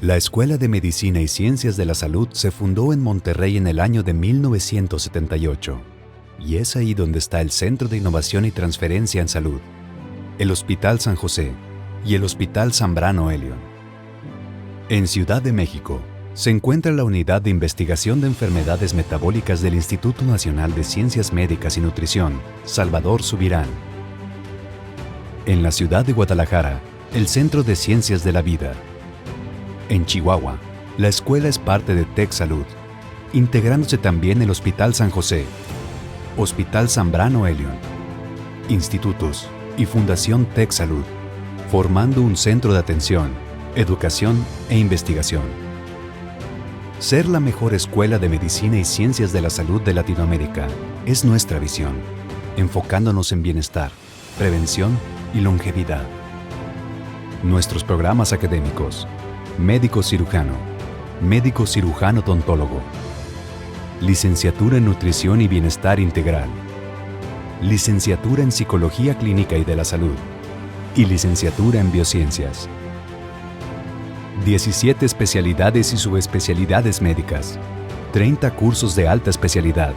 La Escuela de Medicina y Ciencias de la Salud se fundó en Monterrey en el año de 1978, y es ahí donde está el Centro de Innovación y Transferencia en Salud, el Hospital San José y el Hospital Zambrano Elion. En Ciudad de México se encuentra la Unidad de Investigación de Enfermedades Metabólicas del Instituto Nacional de Ciencias Médicas y Nutrición, Salvador Subirán. En la ciudad de Guadalajara, el Centro de Ciencias de la Vida. En Chihuahua, la escuela es parte de TechSalud, integrándose también el Hospital San José, Hospital Zambrano Elion, institutos y Fundación TechSalud, formando un centro de atención, educación e investigación. Ser la mejor escuela de medicina y ciencias de la salud de Latinoamérica es nuestra visión, enfocándonos en bienestar, prevención y longevidad. Nuestros programas académicos: médico cirujano odontólogo, licenciatura en nutrición y bienestar integral, licenciatura en psicología clínica y de la salud y licenciatura en biociencias. 17 especialidades y subespecialidades médicas, 30 cursos de alta especialidad,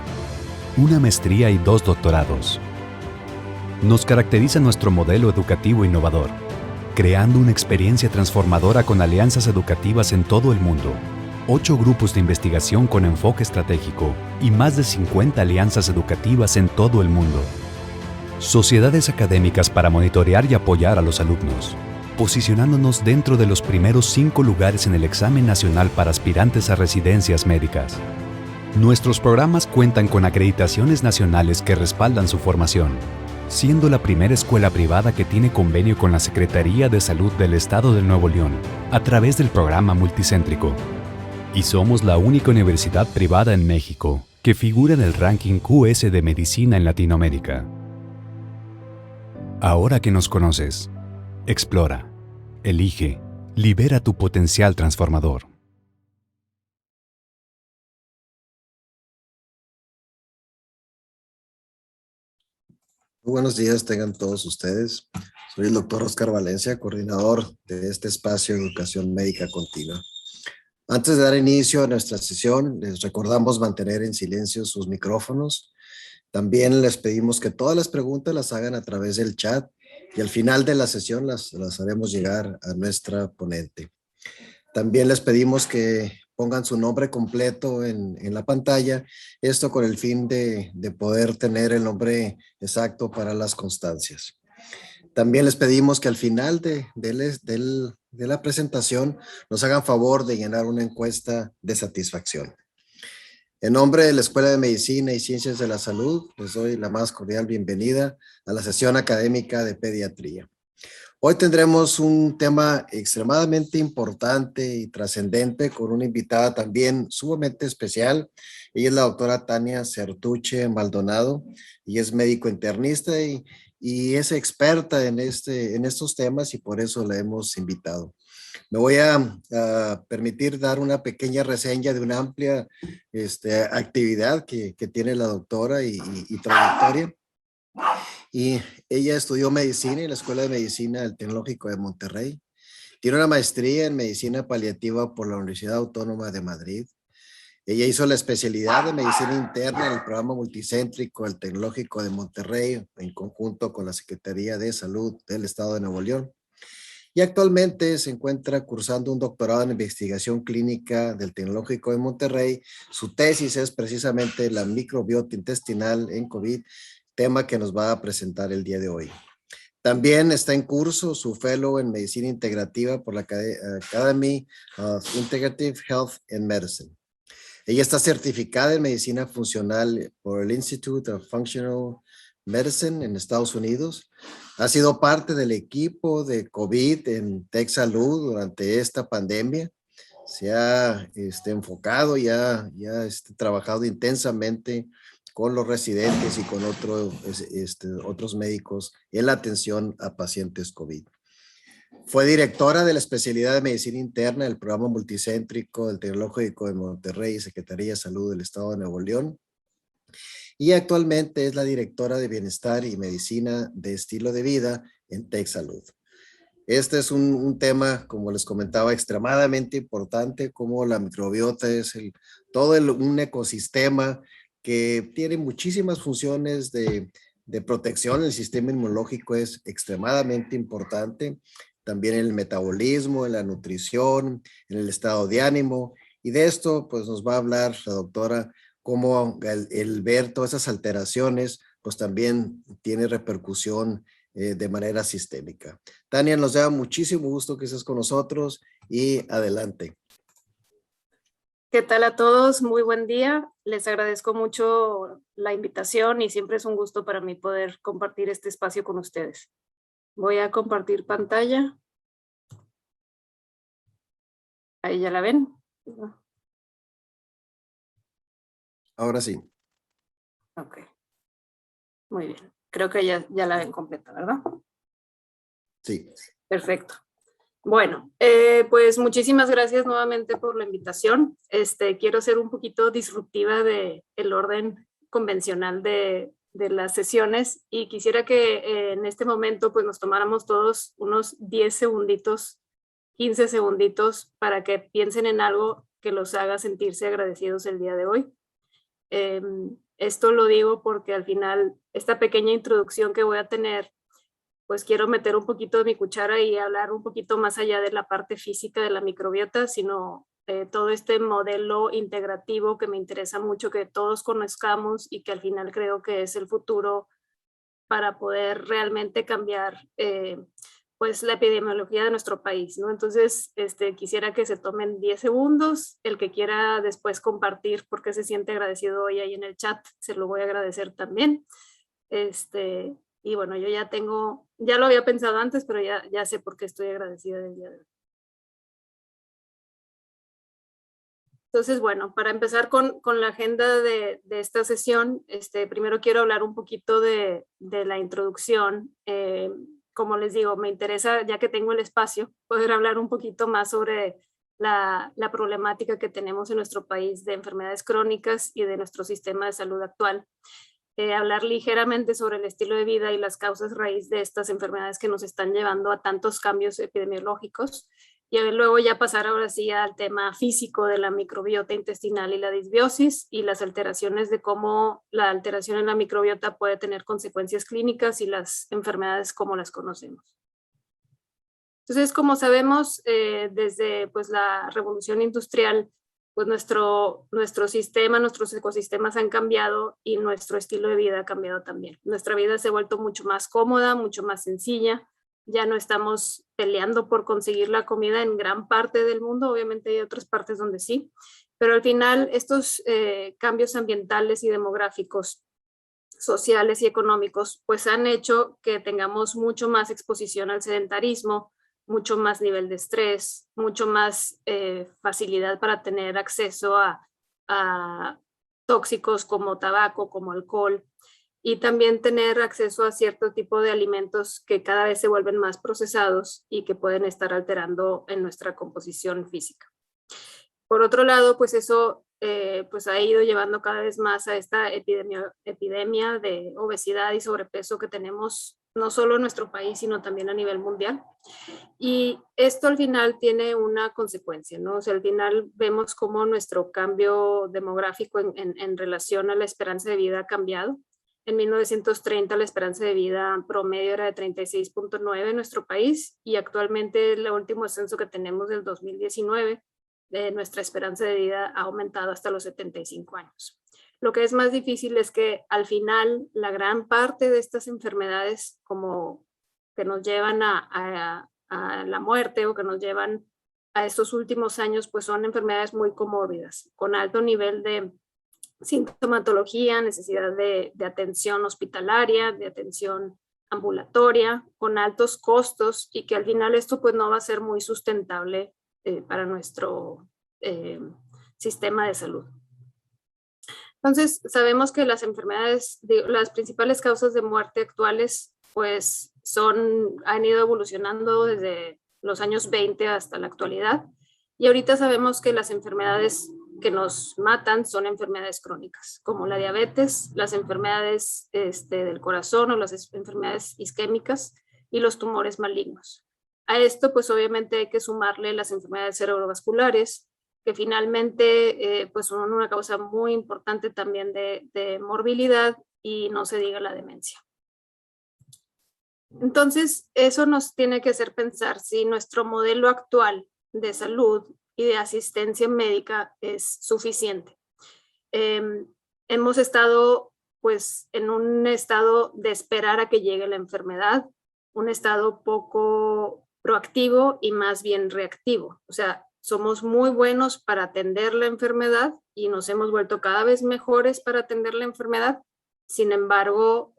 una maestría y 2 doctorados. Nos caracteriza nuestro modelo educativo innovador, creando una experiencia transformadora con alianzas educativas en todo el mundo, 8 grupos de investigación con enfoque estratégico y más de 50 alianzas educativas en todo el mundo. Sociedades académicas para monitorear y apoyar a los alumnos, posicionándonos dentro de los primeros 5 lugares en el examen nacional para aspirantes a residencias médicas. Nuestros programas cuentan con acreditaciones nacionales que respaldan su formación, siendo la primera escuela privada que tiene convenio con la Secretaría de Salud del Estado de Nuevo León, a través del programa multicéntrico. Y somos la única universidad privada en México que figura en el ranking QS de Medicina en Latinoamérica. Ahora que nos conoces, explora, elige, libera tu potencial transformador. Muy buenos días tengan todos ustedes. Soy el doctor Oscar Valencia, coordinador de este espacio de educación médica continua. Antes de dar inicio a nuestra sesión, les recordamos mantener en silencio sus micrófonos. También les pedimos que todas las preguntas las hagan a través del chat y al final de la sesión las haremos llegar a nuestra ponente. También les pedimos que pongan su nombre completo en la pantalla, esto con el fin de poder tener el nombre exacto para las constancias. También les pedimos que al final de la presentación nos hagan favor de llenar una encuesta de satisfacción. En nombre de la Escuela de Medicina y Ciencias de la Salud, les doy la más cordial bienvenida a la sesión académica de pediatría. Hoy tendremos un tema extremadamente importante y trascendente con una invitada también sumamente especial. Ella es la doctora Tania Certuche Maldonado y es médico internista y es experta en estos temas y por eso la hemos invitado. Me voy a permitir dar una pequeña reseña de una amplia actividad que tiene la doctora y trayectoria. Y ella estudió medicina en la Escuela de Medicina del Tecnológico de Monterrey. Tiene una maestría en medicina paliativa por la Universidad Autónoma de Madrid. Ella hizo la especialidad de medicina interna en el programa multicéntrico del Tecnológico de Monterrey en conjunto con la Secretaría de Salud del Estado de Nuevo León. Y actualmente se encuentra cursando un doctorado en investigación clínica del Tecnológico de Monterrey. Su tesis es precisamente la microbiota intestinal en COVID, tema que nos va a presentar el día de hoy. También está en curso su fellow en medicina integrativa por la Academy of Integrative Health and Medicine. Ella está certificada en medicina funcional por el Institute of Functional Medicine en Estados Unidos. Ha sido parte del equipo de COVID en TechSalud durante esta pandemia. Se ha enfocado y ha trabajado intensamente con los residentes y con otros médicos en la atención a pacientes COVID. Fue directora de la especialidad de medicina interna del programa multicéntrico del Tecnológico de Monterrey y Secretaría de Salud del Estado de Nuevo León. Y actualmente es la directora de Bienestar y Medicina de Estilo de Vida en TechSalud. Este es un tema, como les comentaba, extremadamente importante, como la microbiota es un ecosistema que tiene muchísimas funciones de protección. El sistema inmunológico es extremadamente importante, también en el metabolismo, en la nutrición, en el estado de ánimo. Y de esto, pues nos va a hablar la doctora, cómo el ver todas esas alteraciones, pues también tiene repercusión de manera sistémica. Tania, nos da muchísimo gusto que estés con nosotros y adelante. ¿Qué tal a todos? Muy buen día. Les agradezco mucho la invitación y siempre es un gusto para mí poder compartir este espacio con ustedes. Voy a compartir pantalla. Ahí ya la ven. Ahora sí. Ok. Muy bien. Creo que ya la ven completa, ¿verdad? Sí. Perfecto. Bueno, pues muchísimas gracias nuevamente por la invitación. Quiero ser un poquito disruptiva del orden convencional de las sesiones y quisiera que en este momento pues nos tomáramos todos unos 10 segunditos, 15 segunditos para que piensen en algo que los haga sentirse agradecidos el día de hoy. Esto lo digo porque al final esta pequeña introducción que voy a tener pues quiero meter un poquito de mi cuchara y hablar un poquito más allá de la parte física de la microbiota, sino todo este modelo integrativo que me interesa mucho que todos conozcamos y que al final creo que es el futuro para poder realmente cambiar pues la epidemiología de nuestro país, ¿no? Entonces, quisiera que se tomen 10 segundos, el que quiera después compartir porque se siente agradecido hoy ahí en el chat, se lo voy a agradecer también. Y bueno, yo ya lo había pensado antes, pero ya sé por qué estoy agradecida del día de hoy. Entonces, bueno, para empezar con la agenda de esta sesión, primero quiero hablar un poquito de la introducción. Como les digo, me interesa, ya que tengo el espacio, poder hablar un poquito más sobre la problemática que tenemos en nuestro país de enfermedades crónicas y de nuestro sistema de salud actual. Hablar ligeramente sobre el estilo de vida y las causas raíz de estas enfermedades que nos están llevando a tantos cambios epidemiológicos y luego ya pasar ahora sí al tema físico de la microbiota intestinal y la disbiosis y las alteraciones de cómo la alteración en la microbiota puede tener consecuencias clínicas y las enfermedades como las conocemos. Entonces, como sabemos, desde pues, la revolución industrial, pues nuestro sistema, nuestros ecosistemas han cambiado y nuestro estilo de vida ha cambiado también. Nuestra vida se ha vuelto mucho más cómoda, mucho más sencilla. Ya no estamos peleando por conseguir la comida en gran parte del mundo, obviamente hay otras partes donde sí, pero al final estos cambios ambientales y demográficos, sociales y económicos, pues han hecho que tengamos mucho más exposición al sedentarismo, mucho más nivel de estrés, mucho más facilidad para tener acceso a tóxicos como tabaco, como alcohol, y también tener acceso a cierto tipo de alimentos que cada vez se vuelven más procesados y que pueden estar alterando en nuestra composición física. Por otro lado, pues eso pues ha ido llevando cada vez más a esta epidemia de obesidad y sobrepeso que tenemos no solo en nuestro país, sino también a nivel mundial. Y esto al final tiene una consecuencia, ¿no? O sea, al final vemos cómo nuestro cambio demográfico en relación a la esperanza de vida ha cambiado. En 1930 la esperanza de vida promedio era de 36.9 en nuestro país y actualmente el último censo que tenemos del 2019, nuestra esperanza de vida ha aumentado hasta los 75 años. Lo que es más difícil es que al final la gran parte de estas enfermedades como que nos llevan a la muerte o que nos llevan a estos últimos años, pues son enfermedades muy comórbidas, con alto nivel de sintomatología, necesidad de atención hospitalaria, de atención ambulatoria, con altos costos y que al final esto pues no va a ser muy sustentable para nuestro sistema de salud. Entonces, sabemos que las enfermedades, las principales causas de muerte actuales, pues han ido evolucionando desde los años 20 hasta la actualidad. Y ahorita sabemos que las enfermedades que nos matan son enfermedades crónicas, como la diabetes, las enfermedades del corazón o las enfermedades isquémicas y los tumores malignos. A esto, pues obviamente hay que sumarle las enfermedades cerebrovasculares, que finalmente pues son una causa muy importante también de morbilidad, y no se diga la demencia. Entonces, eso nos tiene que hacer pensar si nuestro modelo actual de salud y de asistencia médica es suficiente. Hemos estado pues en un estado de esperar a que llegue la enfermedad, un estado poco proactivo y más bien reactivo. O sea, somos muy buenos para atender la enfermedad y nos hemos vuelto cada vez mejores para atender la enfermedad. Sin embargo,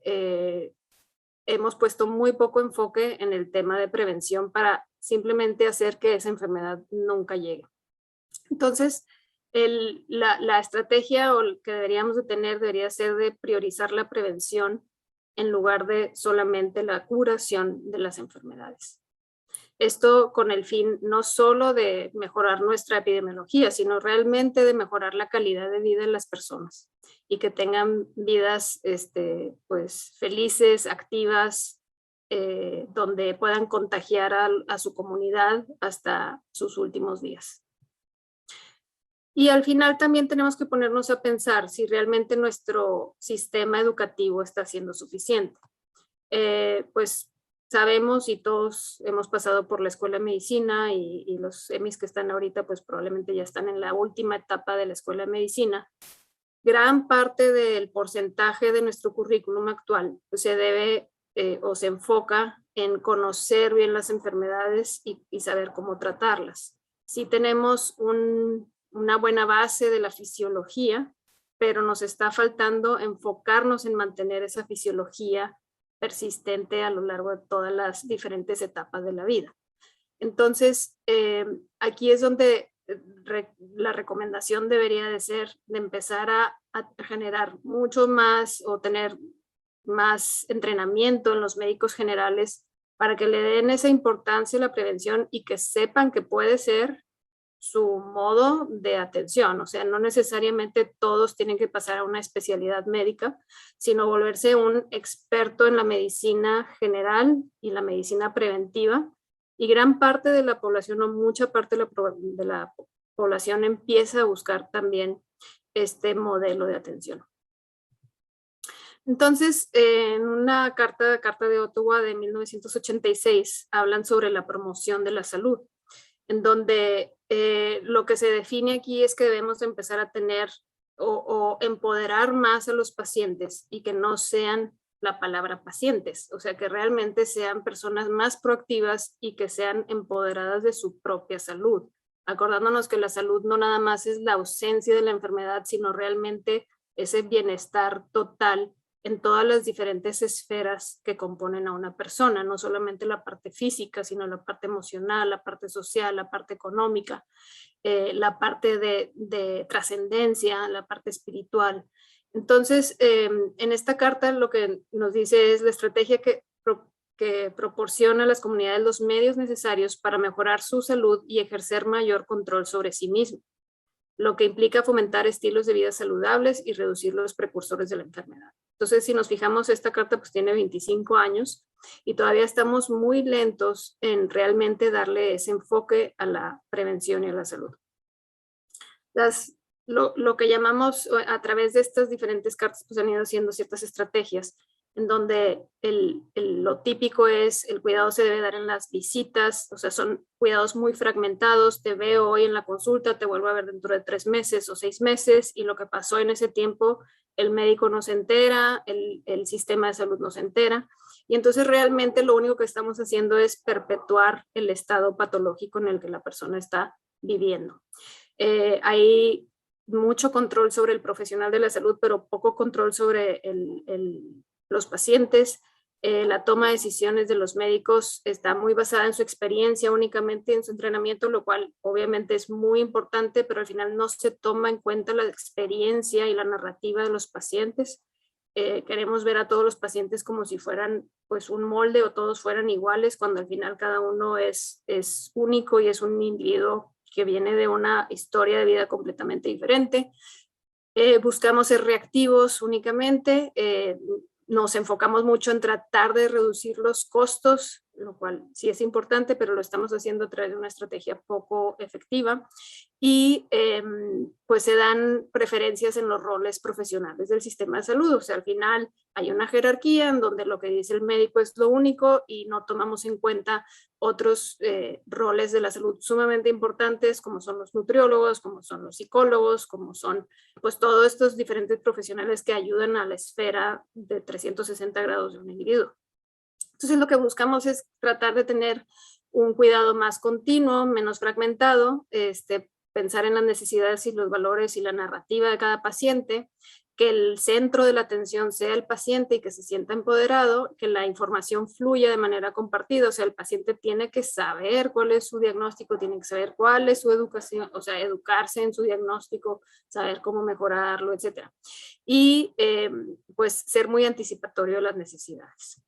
hemos puesto muy poco enfoque en el tema de prevención para simplemente hacer que esa enfermedad nunca llegue. Entonces, la estrategia o que deberíamos de tener debería ser de priorizar la prevención en lugar de solamente la curación de las enfermedades. Esto con el fin no solo de mejorar nuestra epidemiología, sino realmente de mejorar la calidad de vida de las personas y que tengan vidas pues, felices, activas, donde puedan contagiar a su comunidad hasta sus últimos días. Y al final también tenemos que ponernos a pensar si realmente nuestro sistema educativo está siendo suficiente. Pues sabemos y todos hemos pasado por la escuela de medicina y los EMIs que están ahorita pues probablemente ya están en la última etapa de la escuela de medicina. Gran parte del porcentaje de nuestro currículum actual pues, se debe o se enfoca en conocer bien las enfermedades y saber cómo tratarlas. Si tenemos una buena base de la fisiología, pero nos está faltando enfocarnos en mantener esa fisiología persistente a lo largo de todas las diferentes etapas de la vida. Entonces, aquí es donde la recomendación debería de ser de empezar a generar mucho más o tener más entrenamiento en los médicos generales para que le den esa importancia a la prevención y que sepan que puede ser su modo de atención. O sea, no necesariamente todos tienen que pasar a una especialidad médica, sino volverse un experto en la medicina general y la medicina preventiva. Y gran parte de la población, o mucha parte de la población, empieza a buscar también este modelo de atención. Entonces, en una carta de Ottawa de 1986, hablan sobre la promoción de la salud, en donde lo que se define aquí es que debemos empezar a tener o empoderar más a los pacientes y que no sean la palabra pacientes, o sea, que realmente sean personas más proactivas y que sean empoderadas de su propia salud, acordándonos que la salud no nada más es la ausencia de la enfermedad, sino realmente ese bienestar total en todas las diferentes esferas que componen a una persona, no solamente la parte física, sino la parte emocional, la parte social, la parte económica, la parte de trascendencia, la parte espiritual. Entonces, en esta carta lo que nos dice es la estrategia que proporciona a las comunidades los medios necesarios para mejorar su salud y ejercer mayor control sobre sí mismo, lo que implica fomentar estilos de vida saludables y reducir los precursores de la enfermedad. Entonces, si nos fijamos, esta carta pues tiene 25 años y todavía estamos muy lentos en realmente darle ese enfoque a la prevención y a la salud. Lo que llamamos a través de estas diferentes cartas pues han ido haciendo ciertas estrategias en donde lo típico es el cuidado se debe dar en las visitas, o sea, son cuidados muy fragmentados, te veo hoy en la consulta, te vuelvo a ver dentro de 3 meses o 6 meses, y lo que pasó en ese tiempo, el médico no se entera, el sistema de salud no se entera, y entonces realmente lo único que estamos haciendo es perpetuar el estado patológico en el que la persona está viviendo. Hay mucho control sobre el profesional de la salud, pero poco control sobre los pacientes. La toma de decisiones de los médicos está muy basada en su experiencia, únicamente en su entrenamiento, lo cual obviamente es muy importante, pero al final no se toma en cuenta la experiencia y la narrativa de los pacientes. Queremos ver a todos los pacientes como si fueran pues un molde o todos fueran iguales, cuando al final cada uno es único y es un individuo que viene de una historia de vida completamente diferente. Buscamos ser reactivos únicamente, nos enfocamos mucho en tratar de reducir los costos lo cual sí es importante, pero lo estamos haciendo a través de una estrategia poco efectiva. Y pues se dan preferencias en los roles profesionales del sistema de salud. O sea, al final hay una jerarquía en donde lo que dice el médico es lo único y no tomamos en cuenta otros roles de la salud sumamente importantes, como son los nutriólogos, como son los psicólogos, como son pues todos estos diferentes profesionales que ayudan a la esfera de 360 grados de un individuo. Entonces lo que buscamos es tratar de tener un cuidado más continuo, menos fragmentado, pensar en las necesidades y los valores y la narrativa de cada paciente, que el centro de la atención sea el paciente y que se sienta empoderado, que la información fluya de manera compartida, o sea, el paciente tiene que saber cuál es su diagnóstico, tiene que saber cuál es su educación, o sea, educarse en su diagnóstico, saber cómo mejorarlo, etc. Y pues ser muy anticipatorio de las necesidades.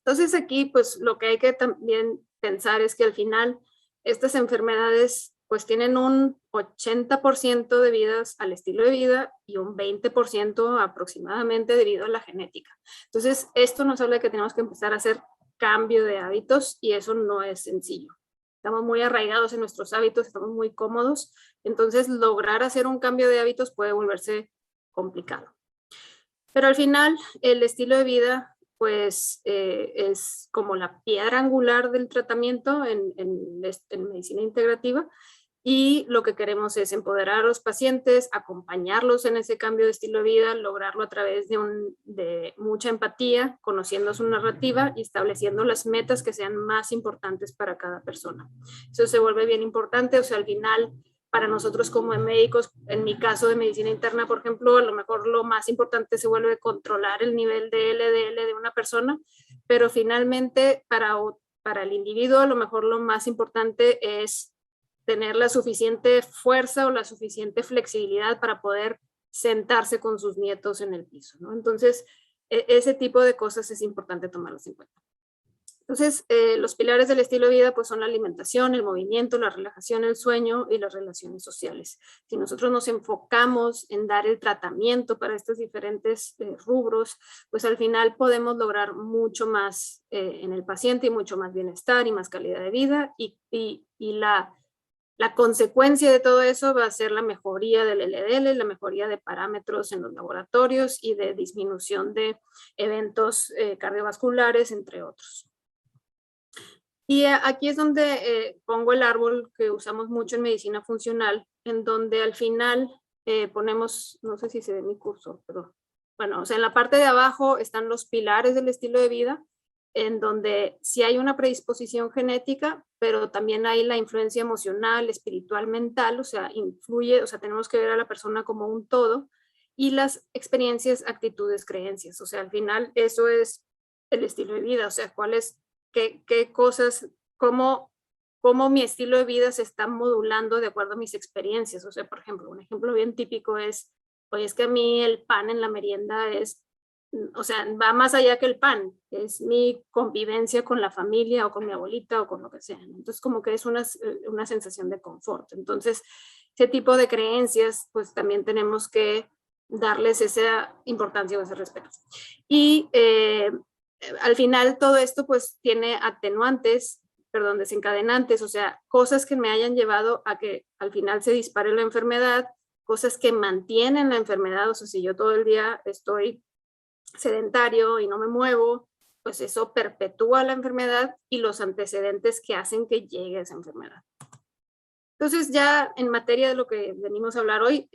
Entonces aquí pues lo que hay que también pensar es que al final estas enfermedades pues tienen un 80% debidas al estilo de vida y un 20% aproximadamente debido a la genética. Entonces, esto nos habla de que tenemos que empezar a hacer cambio de hábitos y eso no es sencillo. Estamos muy arraigados en nuestros hábitos, estamos muy cómodos, entonces lograr hacer un cambio de hábitos puede volverse complicado. Pero al final, el estilo de vida pues es como la piedra angular del tratamiento en medicina integrativa. Y lo que queremos es empoderar a los pacientes, acompañarlos en ese cambio de estilo de vida, lograrlo a través de mucha empatía, conociendo su narrativa y estableciendo las metas que sean más importantes para cada persona. Eso se vuelve bien importante, o sea, al final, para nosotros como médicos, en mi caso de medicina interna, por ejemplo, a lo mejor lo más importante se vuelve controlar el nivel de LDL de una persona, pero finalmente para el individuo a lo mejor lo más importante es tener la suficiente fuerza o la suficiente flexibilidad para poder sentarse con sus nietos en el piso, ¿no? Entonces, ese tipo de cosas es importante tomarlas en cuenta. Entonces, los pilares del estilo de vida pues, son la alimentación, el movimiento, la relajación, el sueño y las relaciones sociales. Si nosotros nos enfocamos en dar el tratamiento para estos diferentes rubros, pues al final podemos lograr mucho más en el paciente y mucho más bienestar y más calidad de vida y la consecuencia de todo eso va a ser la mejoría del LDL, la mejoría de parámetros en los laboratorios y de disminución de eventos cardiovasculares, entre otros. Y aquí es donde pongo el árbol que usamos mucho en medicina funcional, en donde al final ponemos, no sé si se ve mi cursor, pero bueno, o sea, en la parte de abajo están los pilares del estilo de vida, en donde sí hay una predisposición genética, pero también hay la influencia emocional, espiritual, mental, o sea, influye, o sea, tenemos que ver a la persona como un todo, y las experiencias, actitudes, creencias, o sea, al final eso es el estilo de vida, o sea, qué cosas, cómo mi estilo de vida se está modulando de acuerdo a mis experiencias, o sea, por ejemplo, un ejemplo bien típico es, oye, es que a mí el pan en la merienda es, o sea, va más allá que el pan, es mi convivencia con la familia o con mi abuelita o con lo que sea, ¿no? Entonces como que es una sensación de confort. Entonces, ese tipo de creencias, pues también tenemos que darles esa importancia o ese respeto. Y al final todo esto pues tiene desencadenantes, o sea, cosas que me hayan llevado a que al final se dispare la enfermedad, cosas que mantienen la enfermedad, o sea, si yo todo el día estoy sedentario y no me muevo, pues eso perpetúa la enfermedad y los antecedentes que hacen que llegue a esa enfermedad. Entonces ya en materia de lo que venimos a hablar hoy,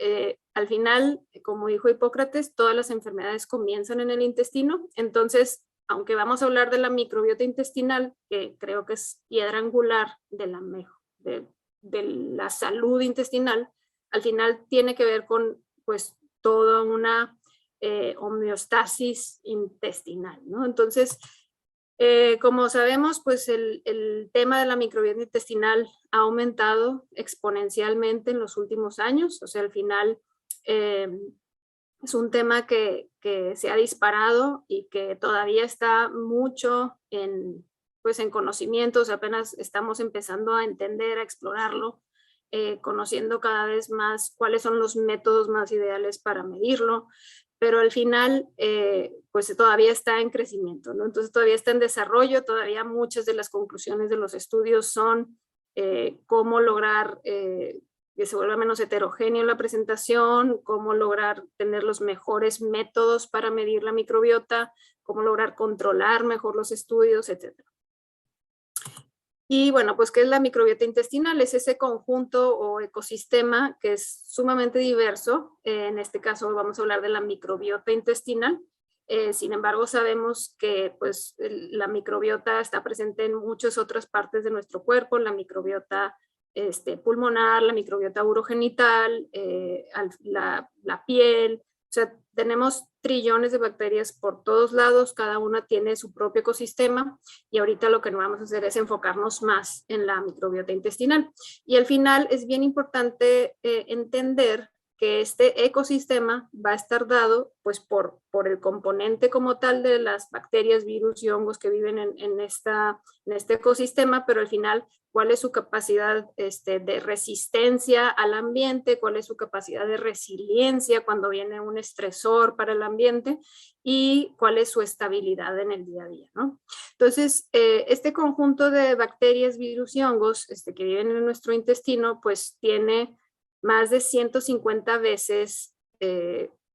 al final, como dijo Hipócrates, todas las enfermedades comienzan en el intestino, entonces aunque vamos a hablar de la microbiota intestinal, que creo que es piedra angular de la salud intestinal, al final tiene que ver con pues toda una homeostasis intestinal, ¿no? Entonces, como sabemos, pues el tema de la microbiota intestinal ha aumentado exponencialmente en los últimos años, o sea, al final es un tema que se ha disparado y que todavía está mucho pues en conocimientos, apenas estamos empezando a entender, a explorarlo, conociendo cada vez más cuáles son los métodos más ideales para medirlo, pero al final pues todavía está en crecimiento, ¿no? Entonces todavía está en desarrollo, todavía muchas de las conclusiones de los estudios son cómo lograr que se vuelva menos heterogéneo la presentación, cómo lograr tener los mejores métodos para medir la microbiota, cómo lograr controlar mejor los estudios, etc. Y bueno, pues ¿qué es la microbiota intestinal? Es ese conjunto o ecosistema que es sumamente diverso. En este caso vamos a hablar de la microbiota intestinal. Sin embargo, sabemos que pues, la microbiota está presente en muchas otras partes de nuestro cuerpo, la microbiota pulmonar, la microbiota urogenital, la piel. O sea, tenemos trillones de bacterias por todos lados, cada una tiene su propio ecosistema y ahorita lo que nos vamos a hacer es enfocarnos más en la microbiota intestinal. Y al final es bien importante entender que este ecosistema va a estar dado pues por el componente como tal de las bacterias, virus y hongos que viven en este ecosistema, pero al final cuál es su capacidad de resistencia al ambiente, cuál es su capacidad de resiliencia cuando viene un estresor para el ambiente y cuál es su estabilidad en el día a día, ¿no? Entonces, este conjunto de bacterias, virus y hongos que viven en nuestro intestino, pues tiene más de 150 veces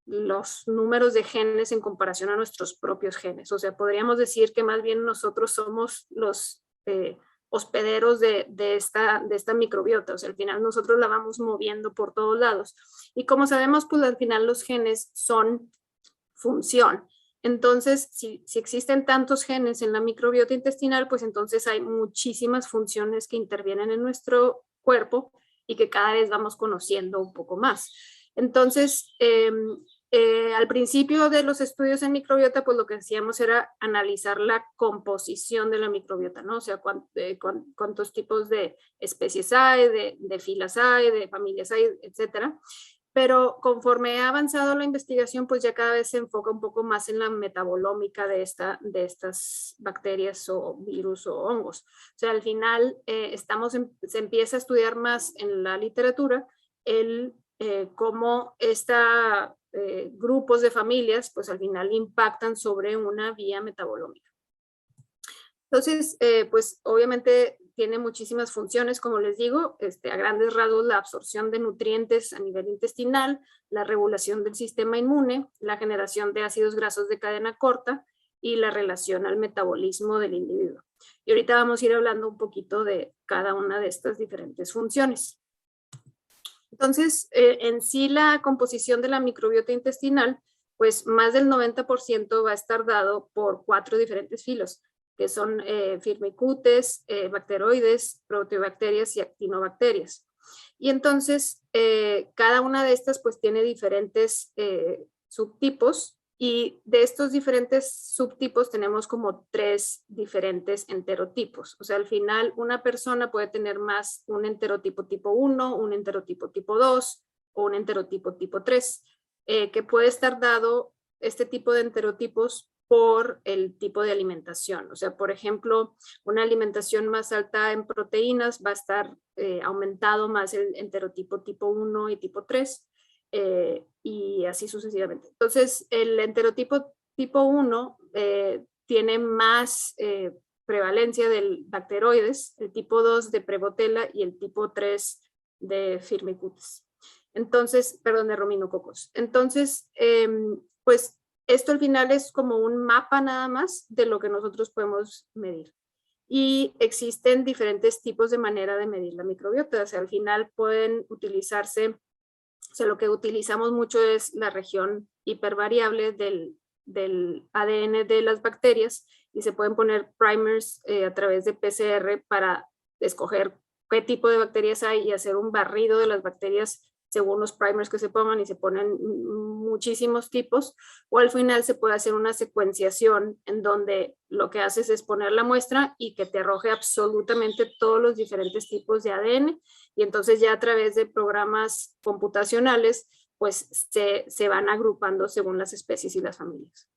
los números de genes en comparación a nuestros propios genes. O sea, podríamos decir que más bien nosotros somos los hospederos de esta microbiota. O sea, al final nosotros la vamos moviendo por todos lados. Y como sabemos, pues al final los genes son función. Entonces, si existen tantos genes en la microbiota intestinal, pues entonces hay muchísimas funciones que intervienen en nuestro cuerpo y que cada vez vamos conociendo un poco más. Entonces, al principio de los estudios en microbiota, pues lo que hacíamos era analizar la composición de la microbiota, ¿no? O sea, cuántos tipos de especies hay, de filas hay, de familias hay, etcétera. Pero conforme ha avanzado la investigación, pues ya cada vez se enfoca un poco más en la metabolómica de estas bacterias o virus o hongos. O sea, al final se empieza a estudiar más en la literatura cómo grupos de familias, pues al final impactan sobre una vía metabolómica. Entonces, pues obviamente tiene muchísimas funciones, como les digo, a grandes rasgos la absorción de nutrientes a nivel intestinal, la regulación del sistema inmune, la generación de ácidos grasos de cadena corta y la relación al metabolismo del individuo. Y ahorita vamos a ir hablando un poquito de cada una de estas diferentes funciones. Entonces, en sí la composición de la microbiota intestinal, pues más del 90% va a estar dado por 4 diferentes filos, que son firmicutes, bacteroides, proteobacterias y actinobacterias. Y entonces, cada una de estas pues tiene diferentes subtipos, y de estos diferentes subtipos tenemos como 3 diferentes enterotipos. O sea, al final una persona puede tener más un enterotipo tipo 1, un enterotipo tipo 2 o un enterotipo tipo 3, que puede estar dado este tipo de enterotipos por el tipo de alimentación. O sea, por ejemplo, una alimentación más alta en proteínas va a estar aumentado más el enterotipo tipo 1 y tipo 3, y así sucesivamente. Entonces, el enterotipo tipo 1 tiene más prevalencia del bacteroides, el tipo 2 de Prevotella y el tipo 3 de Firmicutes. Entonces, perdón, de Rominococos. Entonces, pues esto al final es como un mapa nada más de lo que nosotros podemos medir. Y existen diferentes tipos de manera de medir la microbiota. O sea, al final pueden utilizarse, o sea, lo que utilizamos mucho es la región hipervariable del ADN de las bacterias, y se pueden poner primers a través de PCR para escoger qué tipo de bacterias hay y hacer un barrido de las bacterias según los primers que se pongan, y se ponen muchísimos tipos. O al final se puede hacer una secuenciación en donde lo que haces es poner la muestra y que te arroje absolutamente todos los diferentes tipos de ADN, y entonces ya a través de programas computacionales pues se van agrupando según las especies y las familias.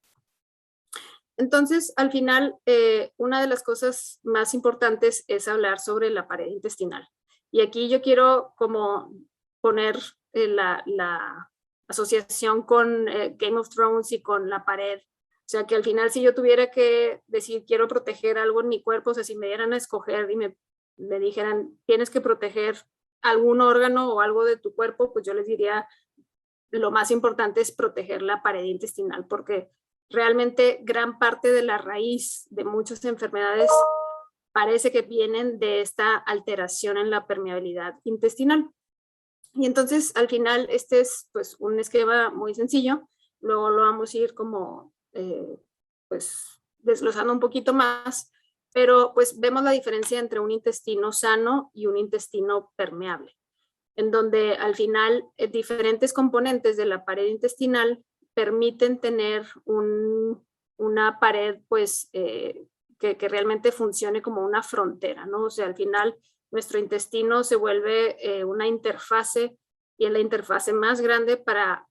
Entonces, al final, una de las cosas más importantes es hablar sobre la pared intestinal. Y aquí yo quiero como poner la asociación con Game of Thrones y con la pared O sea, que al final si yo tuviera que decir quiero proteger algo en mi cuerpo, o sea, si me dieran a escoger y me dijeran tienes que proteger algún órgano o algo de tu cuerpo, pues yo les diría lo más importante es proteger la pared intestinal, porque realmente gran parte de la raíz de muchas enfermedades parece que vienen de esta alteración en la permeabilidad intestinal. Y entonces al final este es pues un esquema muy sencillo, luego lo vamos a ir como pues desglosando un poquito más, pero pues vemos la diferencia entre un intestino sano y un intestino permeable, en donde al final diferentes componentes de la pared intestinal permiten tener una pared pues que realmente funcione como una frontera, ¿no? O sea, al final nuestro intestino se vuelve una interfase y es la interfase más grande para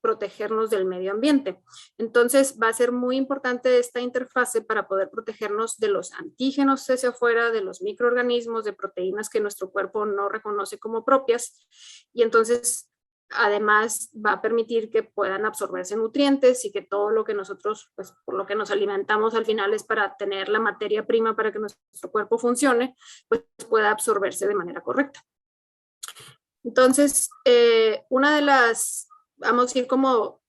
protegernos del medio ambiente. Entonces va a ser muy importante esta interfase para poder protegernos de los antígenos hacia afuera, de los microorganismos, de proteínas que nuestro cuerpo no reconoce como propias, y entonces además va a permitir que puedan absorberse nutrientes y que todo lo que nosotros, pues por lo que nos alimentamos al final es para tener la materia prima para que nuestro cuerpo funcione, pues pueda absorberse de manera correcta. Entonces, una de las, vamos a ir como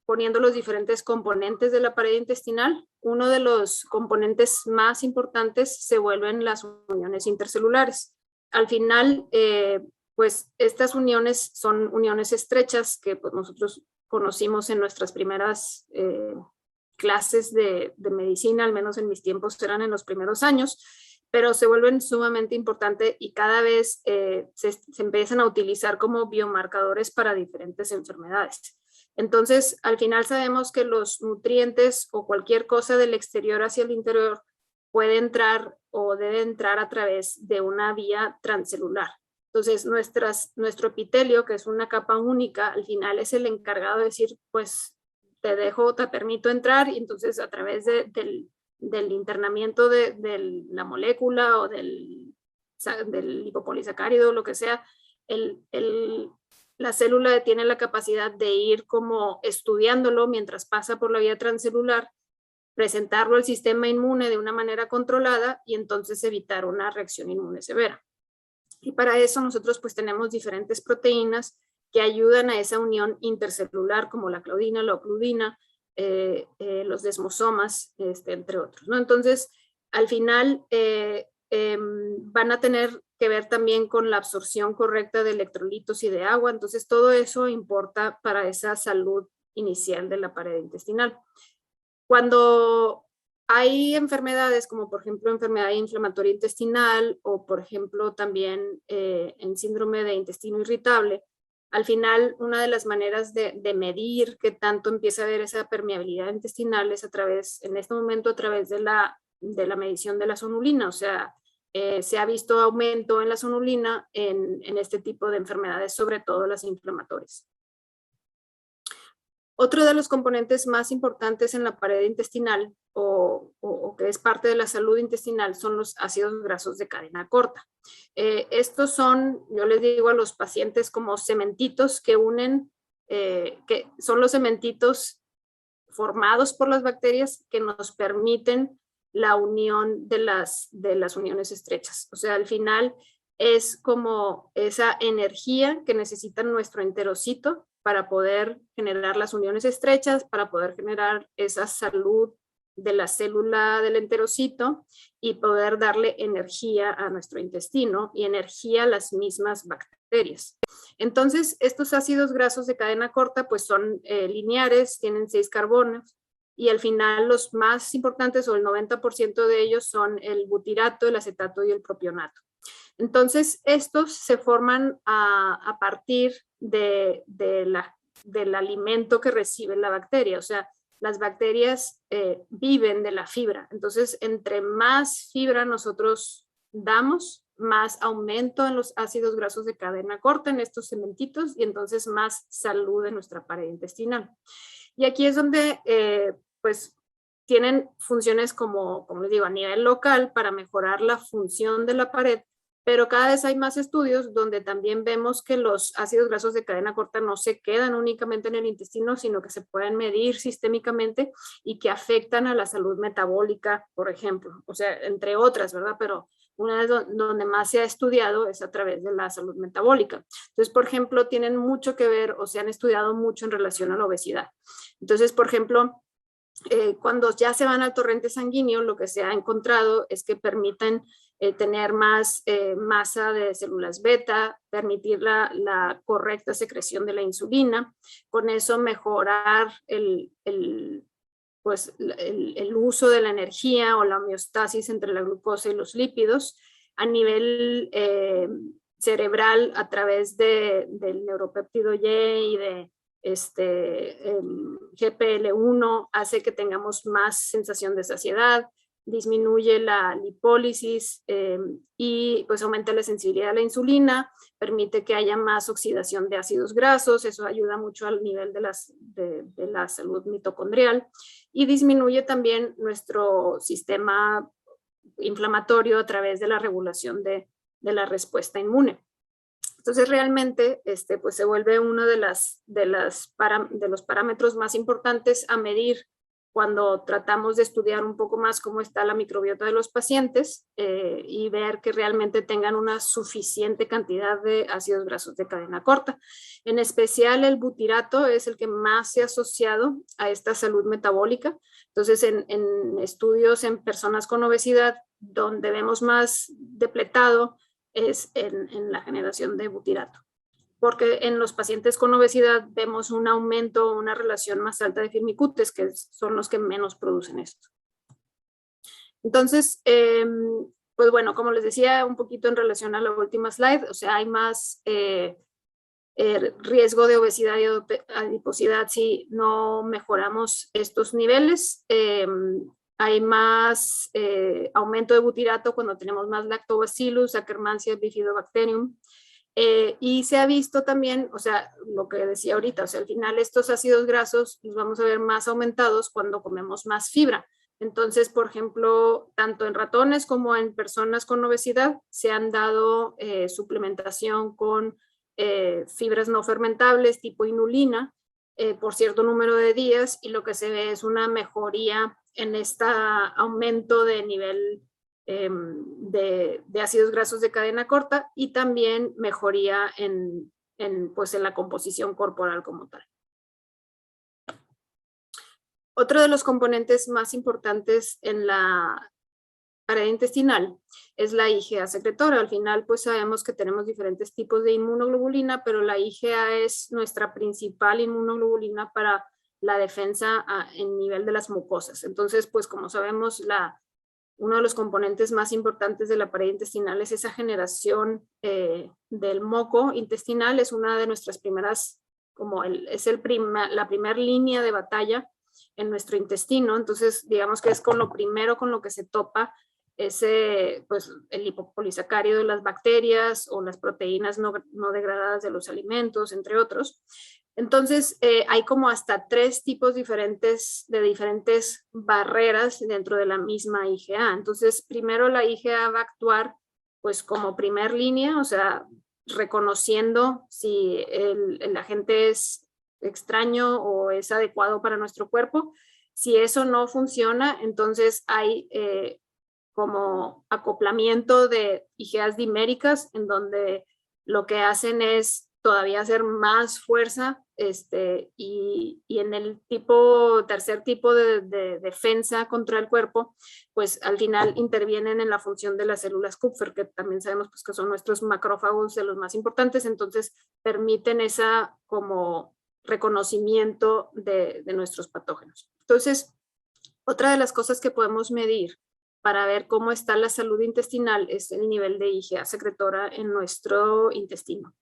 poniendo los diferentes componentes de la pared intestinal. Uno de los componentes más importantes se vuelven las uniones intercelulares. Al final, pues estas uniones son uniones estrechas que pues, nosotros conocimos en nuestras primeras clases de medicina, al menos en mis tiempos eran en los primeros años, pero se vuelven sumamente importantes y cada vez se empiezan a utilizar como biomarcadores para diferentes enfermedades. Entonces, al final sabemos que los nutrientes o cualquier cosa del exterior hacia el interior puede entrar o debe entrar a través de una vía transcelular. Entonces, nuestro epitelio, que es una capa única, al final es el encargado de decir, pues, te permito entrar, y entonces a través del internamiento de la molécula o del lipopolisacárido, lo que sea, la célula tiene la capacidad de ir como estudiándolo mientras pasa por la vía transcelular, presentarlo al sistema inmune de una manera controlada y entonces evitar una reacción inmune severa. Y para eso nosotros pues tenemos diferentes proteínas que ayudan a esa unión intercelular como la claudina, la ocludina, los desmosomas, entre otros, ¿no? Entonces, al final van a tener que ver también con la absorción correcta de electrolitos y de agua, entonces todo eso importa para esa salud inicial de la pared intestinal. Cuando hay enfermedades como por ejemplo enfermedad inflamatoria intestinal o por ejemplo también en síndrome de intestino irritable, al final una de las maneras de medir qué tanto empieza a haber esa permeabilidad intestinal es en este momento a través de la medición de la sonulina, o sea, se ha visto aumento en la sonulina en este tipo de enfermedades, sobre todo las inflamatorias. Otro de los componentes más importantes en la pared intestinal o que es parte de la salud intestinal son los ácidos grasos de cadena corta. Estos son, yo les digo a los pacientes como cementitos que unen, que son los cementitos formados por las bacterias que nos permiten la unión de las uniones estrechas. O sea, al final es como esa energía que necesita nuestro enterocito para poder generar las uniones estrechas, para poder generar esa salud de la célula del enterocito y poder darle energía a nuestro intestino y energía a las mismas bacterias. Entonces, estos ácidos grasos de cadena corta pues son lineares, tienen 6 carbonos y al final los más importantes o el 90% de ellos son el butirato, el acetato y el propionato. Entonces, estos se forman a partir del alimento que recibe la bacteria. O sea, las bacterias viven de la fibra. Entonces, entre más fibra nosotros damos, más aumento en los ácidos grasos de cadena corta en estos cementitos y entonces más salud en nuestra pared intestinal. Y aquí es donde, pues, tienen funciones como les digo, a nivel local para mejorar la función de la pared, pero cada vez hay más estudios donde también vemos que los ácidos grasos de cadena corta no se quedan únicamente en el intestino, sino que se pueden medir sistémicamente y que afectan a la salud metabólica, por ejemplo, o sea, entre otras, ¿verdad? Pero una de donde más se ha estudiado es a través de la salud metabólica. Entonces, por ejemplo, tienen mucho que ver o se han estudiado mucho en relación a la obesidad. Entonces, por ejemplo, cuando ya se van al torrente sanguíneo, lo que se ha encontrado es que permiten tener más masa de células beta, permitir la correcta secreción de la insulina, con eso mejorar el uso de la energía o la homeostasis entre la glucosa y los lípidos a nivel cerebral a través del neuropéptido Y y de GPL1 hace que tengamos más sensación de saciedad, disminuye la lipólisis y pues aumenta la sensibilidad a la insulina, permite que haya más oxidación de ácidos grasos, eso ayuda mucho al nivel de la salud mitocondrial y disminuye también nuestro sistema inflamatorio a través de la regulación de la respuesta inmune. Entonces realmente pues se vuelve uno de los parámetros más importantes a medir cuando tratamos de estudiar un poco más cómo está la microbiota de los pacientes y ver que realmente tengan una suficiente cantidad de ácidos grasos de cadena corta. En especial el butirato es el que más se ha asociado a esta salud metabólica. Entonces en estudios en personas con obesidad, donde vemos más depletado es en la generación de butirato. Porque en los pacientes con obesidad vemos un aumento, una relación más alta de firmicutes, que son los que menos producen esto. Entonces, pues bueno, como les decía un poquito en relación a la última slide, o sea, hay más riesgo de obesidad y adiposidad si no mejoramos estos niveles. Hay más aumento de butirato cuando tenemos más lactobacillus, Akkermansia, bifidobacterium. Y se ha visto también, o sea, lo que decía ahorita, o sea, al final estos ácidos grasos los vamos a ver más aumentados cuando comemos más fibra. Entonces, por ejemplo, tanto en ratones como en personas con obesidad se han dado suplementación con fibras no fermentables tipo inulina por cierto número de días y lo que se ve es una mejoría en este aumento de nivel de ácidos grasos de cadena corta y también mejoría pues en la composición corporal como tal. Otro de los componentes más importantes en la pared intestinal es la IgA secretora. Al final pues sabemos que tenemos diferentes tipos de inmunoglobulina, pero la IgA es nuestra principal inmunoglobulina para la defensa en nivel de las mucosas. Entonces pues como sabemos uno de los componentes más importantes de la pared intestinal es esa generación del moco intestinal, es una de nuestras primeras, la primera línea de batalla en nuestro intestino, entonces digamos que es con lo primero con lo que se topa pues, el lipopolisacárido de las bacterias o las proteínas no degradadas de los alimentos, entre otros. Entonces, hay como hasta 3 tipos diferentes barreras dentro de la misma IgA. Entonces, primero la IgA va a actuar pues como primer línea, o sea, reconociendo si el agente es extraño o es adecuado para nuestro cuerpo. Si eso no funciona, entonces hay como acoplamiento de IgAs diméricas en donde lo que hacen es todavía hacer más fuerza y en el tercer tipo de defensa contra el cuerpo, pues al final intervienen en la función de las células Kupffer, que también sabemos pues, que son nuestros macrófagos de los más importantes, entonces permiten esa como reconocimiento de nuestros patógenos. Entonces, otra de las cosas que podemos medir para ver cómo está la salud intestinal es el nivel de IgA secretora en nuestro intestino.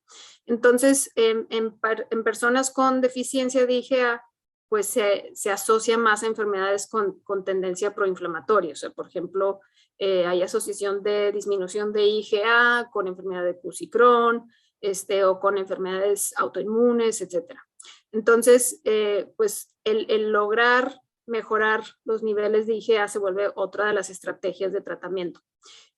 Entonces, en personas con deficiencia de IgA, pues se asocia más a enfermedades con tendencia proinflamatoria. O sea, por ejemplo, hay asociación de disminución de IgA con enfermedad de Cusi-Crohn, o con enfermedades autoinmunes, etc. Entonces, pues el lograr mejorar los niveles de IgA se vuelve otra de las estrategias de tratamiento.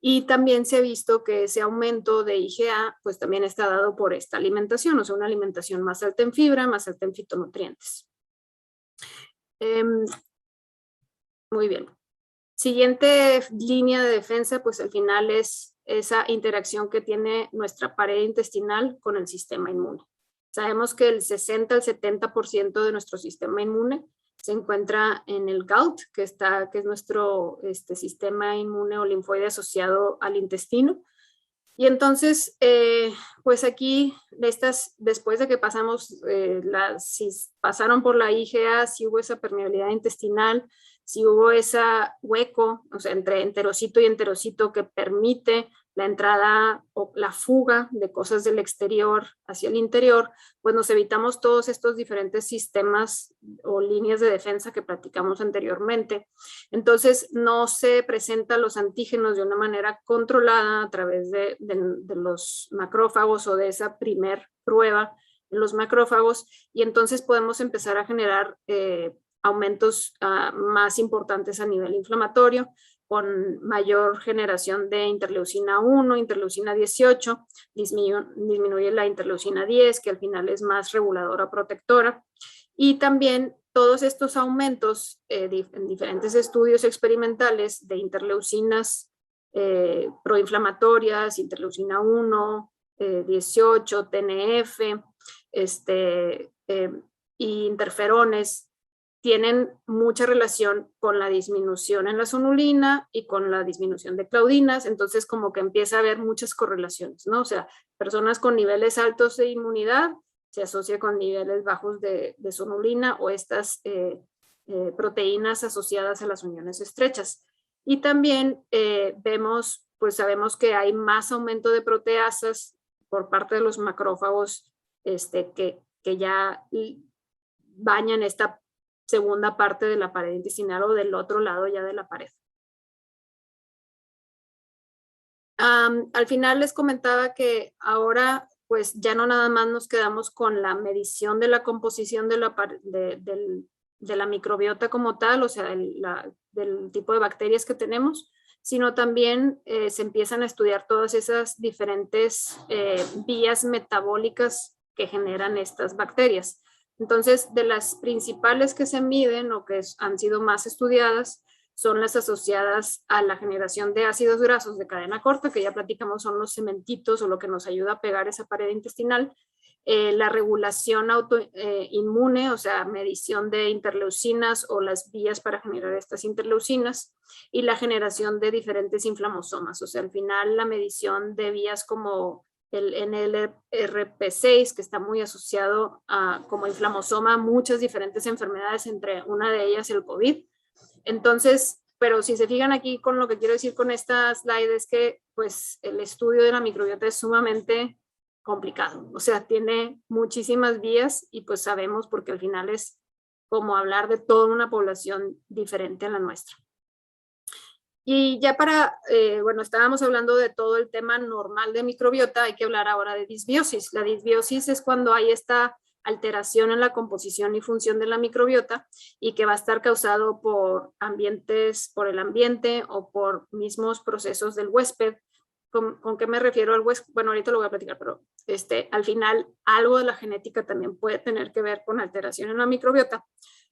Y también se ha visto que ese aumento de IgA pues también está dado por esta alimentación, o sea, una alimentación más alta en fibra, más alta en fitonutrientes. Muy bien. Siguiente línea de defensa, pues al final es esa interacción que tiene nuestra pared intestinal con el sistema inmune. Sabemos que el 60 al 70% de nuestro sistema inmune se encuentra en el GALT, que es nuestro sistema inmune o linfoide asociado al intestino. Y entonces, pues aquí, después de que pasamos, si pasaron por la IgA, si hubo esa permeabilidad intestinal, si hubo ese hueco, o sea, entre enterocito y enterocito que permite la entrada o la fuga de cosas del exterior hacia el interior, pues nos evitamos todos estos diferentes sistemas o líneas de defensa que platicamos anteriormente. Entonces no se presentan los antígenos de una manera controlada a través de los macrófagos o de esa primer prueba en los macrófagos, y entonces podemos empezar a generar aumentos más importantes a nivel inflamatorio, con mayor generación de interleucina 1, interleucina 18, disminuye la interleucina 10, que al final es más reguladora protectora, y también todos estos aumentos en diferentes estudios experimentales de interleucinas proinflamatorias, interleucina 1, 18, TNF, y interferones, tienen mucha relación con la disminución en la sonulina y con la disminución de claudinas, entonces como que empieza a haber muchas correlaciones, ¿no? O sea, personas con niveles altos de inmunidad se asocia con niveles bajos de sonulina o estas proteínas asociadas a las uniones estrechas. Y también sabemos que hay más aumento de proteasas por parte de los macrófagos que ya bañan esta segunda parte de la pared intestinal o del otro lado ya de la pared. Al final les comentaba que ahora pues ya no nada más nos quedamos con la medición de la composición de la microbiota como tal, o sea, del tipo de bacterias que tenemos, sino también se empiezan a estudiar todas esas diferentes vías metabólicas que generan estas bacterias. Entonces, de las principales que se miden o que han sido más estudiadas son las asociadas a la generación de ácidos grasos de cadena corta, que ya platicamos son los cementitos o lo que nos ayuda a pegar esa pared intestinal, la regulación autoinmune, o sea, medición de interleucinas o las vías para generar estas interleucinas, y la generación de diferentes inflamosomas, o sea, al final la medición de vías como el NLRP6, que está muy asociado como inflamosoma a muchas diferentes enfermedades, entre una de ellas el COVID. Entonces, pero si se fijan aquí con lo que quiero decir con esta slide es que pues el estudio de la microbiota es sumamente complicado, o sea, tiene muchísimas vías y pues sabemos porque al final es como hablar de toda una población diferente a la nuestra. Y ya bueno, estábamos hablando de todo el tema normal de microbiota, hay que hablar ahora de disbiosis. La disbiosis es cuando hay esta alteración en la composición y función de la microbiota y que va a estar causado por el ambiente o por mismos procesos del huésped. ¿Con qué me refiero al huésped? Bueno, ahorita lo voy a platicar, pero al final algo de la genética también puede tener que ver con alteración en la microbiota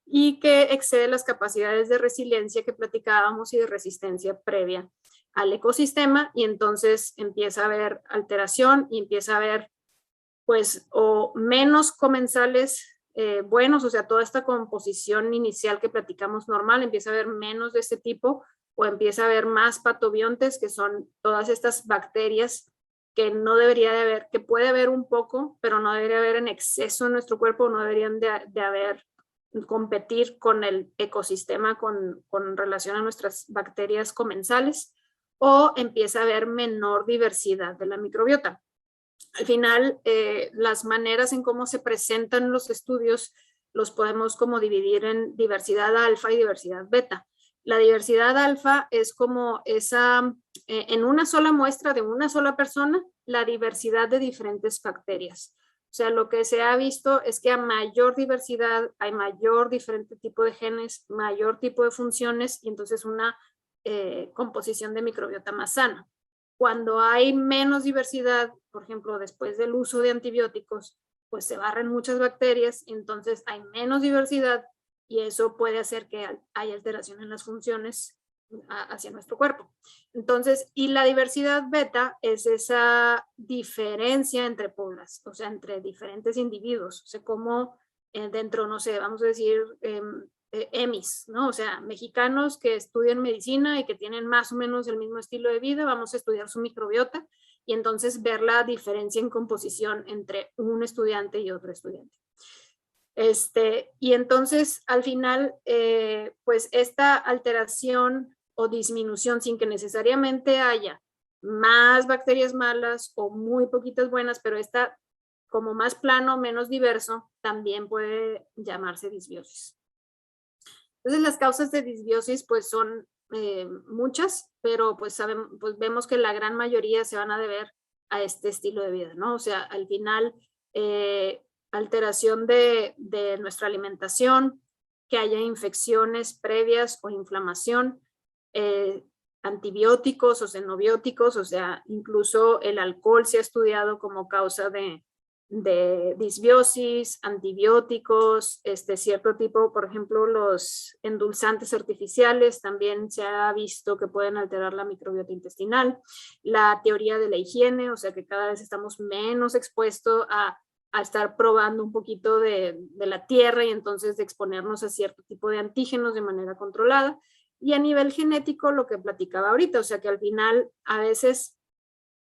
y que excede las capacidades de resiliencia que platicábamos y de resistencia previa al ecosistema, y entonces empieza a haber alteración y empieza a haber pues o menos comensales buenos, o sea, toda esta composición inicial que platicamos normal, empieza a haber menos de este tipo, o empieza a haber más patobiontes, que son todas estas bacterias que no debería de haber, que puede haber un poco, pero no debería haber en exceso en nuestro cuerpo, no deberían de haber competir con el ecosistema con relación a nuestras bacterias comensales, o empieza a haber menor diversidad de la microbiota. Al final, las maneras en cómo se presentan los estudios los podemos como dividir en diversidad alfa y diversidad beta. La diversidad alfa es como esa, en una sola muestra de una sola persona, la diversidad de diferentes bacterias. O sea, lo que se ha visto es que a mayor diversidad hay mayor diferente tipo de genes, mayor tipo de funciones y entonces una composición de microbiota más sana. Cuando hay menos diversidad, por ejemplo, después del uso de antibióticos, pues se barren muchas bacterias, entonces hay menos diversidad y eso puede hacer que haya alteración en las funciones hacia nuestro cuerpo. Entonces, y la diversidad beta es esa diferencia entre poblaciones, o sea, entre diferentes individuos, o sea, como dentro, no sé, vamos a decir, EMIs, ¿no? O sea, mexicanos que estudian medicina y que tienen más o menos el mismo estilo de vida, vamos a estudiar su microbiota y entonces ver la diferencia en composición entre un estudiante y otro estudiante. Y entonces, al final, pues esta alteración o disminución sin que necesariamente haya más bacterias malas o muy poquitas buenas, pero esta como más plano, menos diverso, también puede llamarse disbiosis. Entonces las causas de disbiosis pues son muchas, pero pues, pues vemos que la gran mayoría se van a deber a este estilo de vida, ¿no? O sea, al final alteración de nuestra alimentación, que haya infecciones previas o inflamación, antibióticos o xenobióticos, o sea, incluso el alcohol se ha estudiado como causa de disbiosis, antibióticos, cierto tipo, por ejemplo, los endulzantes artificiales también se ha visto que pueden alterar la microbiota intestinal. La teoría de la higiene, o sea que cada vez estamos menos expuestos a estar probando un poquito de la tierra y entonces de exponernos a cierto tipo de antígenos de manera controlada. Y a nivel genético, lo que platicaba ahorita, o sea que al final a veces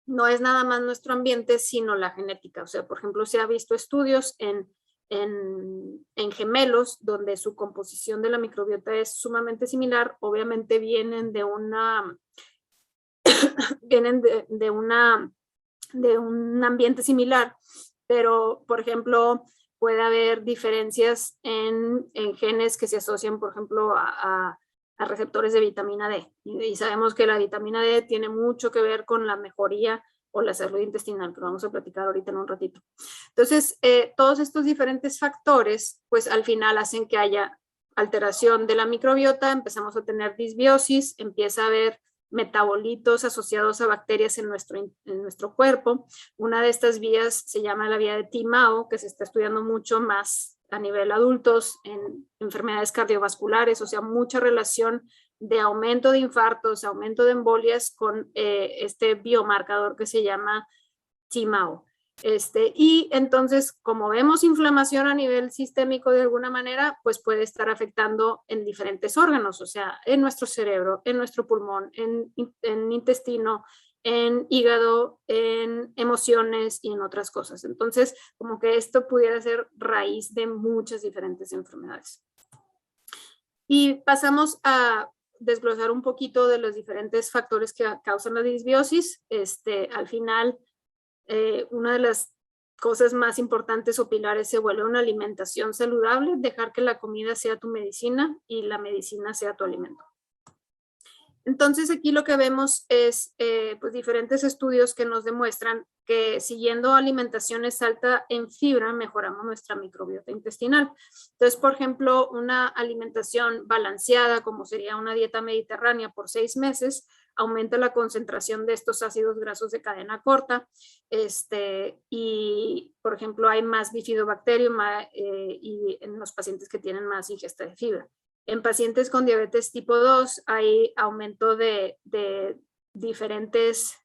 no es nada más nuestro ambiente, sino la genética. O sea, por ejemplo, se ha visto estudios en gemelos donde su composición de la microbiota es sumamente similar. Obviamente vienen de un ambiente similar, pero, por ejemplo, puede haber diferencias en genes que se asocian, por ejemplo, a receptores de vitamina D. Y sabemos que la vitamina D tiene mucho que ver con la mejoría o la salud intestinal, que vamos a platicar ahorita en un ratito. Entonces, todos estos diferentes factores, pues al final hacen que haya alteración de la microbiota, empezamos a tener disbiosis, empieza a haber metabolitos asociados a bacterias en nuestro cuerpo. Una de estas vías se llama la vía de TMAO, que se está estudiando mucho más a nivel adultos en enfermedades cardiovasculares, o sea, mucha relación de aumento de infartos, aumento de embolias con este biomarcador que se llama TMAO. Y entonces, como vemos inflamación a nivel sistémico de alguna manera, pues puede estar afectando en diferentes órganos, o sea, en nuestro cerebro, en nuestro pulmón, en intestino, en hígado, en emociones y en otras cosas. Entonces, como que esto pudiera ser raíz de muchas diferentes enfermedades. Y pasamos a desglosar un poquito de los diferentes factores que causan la disbiosis. Al final, una de las cosas más importantes o pilares se vuelve una alimentación saludable, dejar que la comida sea tu medicina y la medicina sea tu alimento. Entonces aquí lo que vemos es pues diferentes estudios que nos demuestran que siguiendo alimentaciones alta en fibra mejoramos nuestra microbiota intestinal. Entonces, por ejemplo, una alimentación balanceada como sería una dieta mediterránea por 6 meses aumenta la concentración de estos ácidos grasos de cadena corta y, por ejemplo, hay más bifidobacterium y en los pacientes que tienen más ingesta de fibra. En pacientes con diabetes tipo 2 hay aumento de diferentes,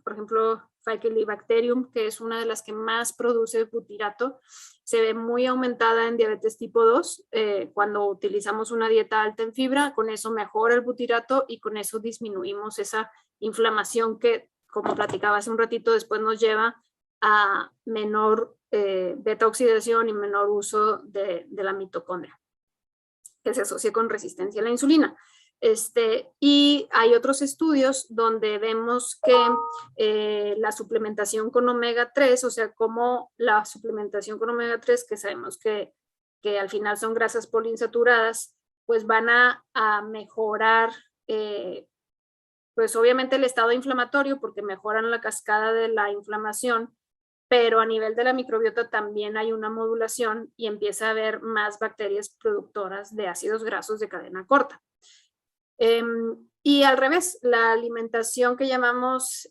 por ejemplo, Faecalibacterium, que es una de las que más produce butirato, se ve muy aumentada en diabetes tipo 2 cuando utilizamos una dieta alta en fibra, con eso mejora el butirato y con eso disminuimos esa inflamación que, como platicaba hace un ratito, después nos lleva a menor beta oxidación y menor uso de la mitocondria, que se asocia con resistencia a la insulina. Y hay otros estudios donde vemos que la suplementación con omega 3, o sea, como la suplementación con omega 3, que sabemos que al final son grasas poliinsaturadas, pues van a mejorar, pues obviamente el estado inflamatorio, porque mejoran la cascada de la inflamación, pero a nivel de la microbiota también hay una modulación y empieza a haber más bacterias productoras de ácidos grasos de cadena corta. Y al revés, la alimentación que llamamos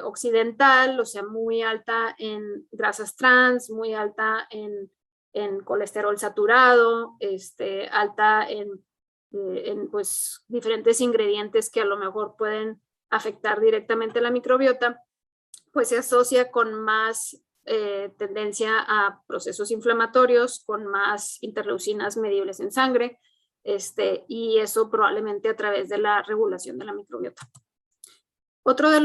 occidental, o sea, muy alta en grasas trans, muy alta en colesterol saturado, alta en pues, diferentes ingredientes que a lo mejor pueden afectar directamente la microbiota, pues se asocia con más tendencia a procesos inflamatorios, con más interleucinas medibles en sangre, y eso probablemente a través de la regulación de la microbiota. Otro de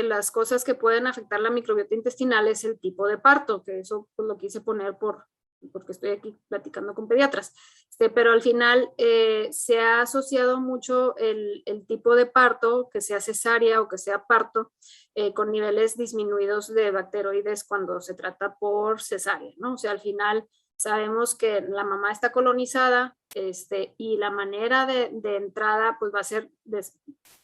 las cosas que pueden afectar la microbiota intestinal es el tipo de parto, que eso pues, lo quise poner porque estoy aquí platicando con pediatras. Pero al final se ha asociado mucho el tipo de parto, que sea cesárea o que sea parto, con niveles disminuidos de bacteroides cuando se trata por cesárea, ¿no? O sea, al final sabemos que la mamá está colonizada y la manera de entrada pues va a ser,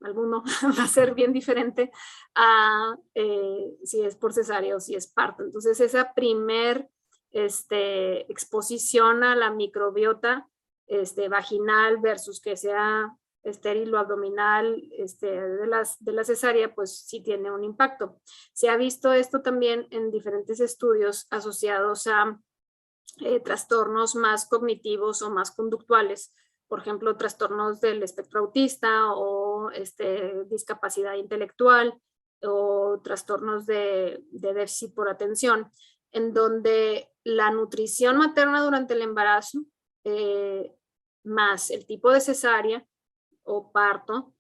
alguno va a ser bien diferente a si es por cesárea o si es parto. Entonces esa primer exposición a la microbiota vaginal versus que sea estéril o abdominal de la cesárea, pues sí tiene un impacto. Se ha visto esto también en diferentes estudios asociados a trastornos más cognitivos o más conductuales, por ejemplo, trastornos del espectro autista o discapacidad intelectual o trastornos de déficit por atención, en donde la nutrición materna durante el embarazo más el tipo de cesárea o parto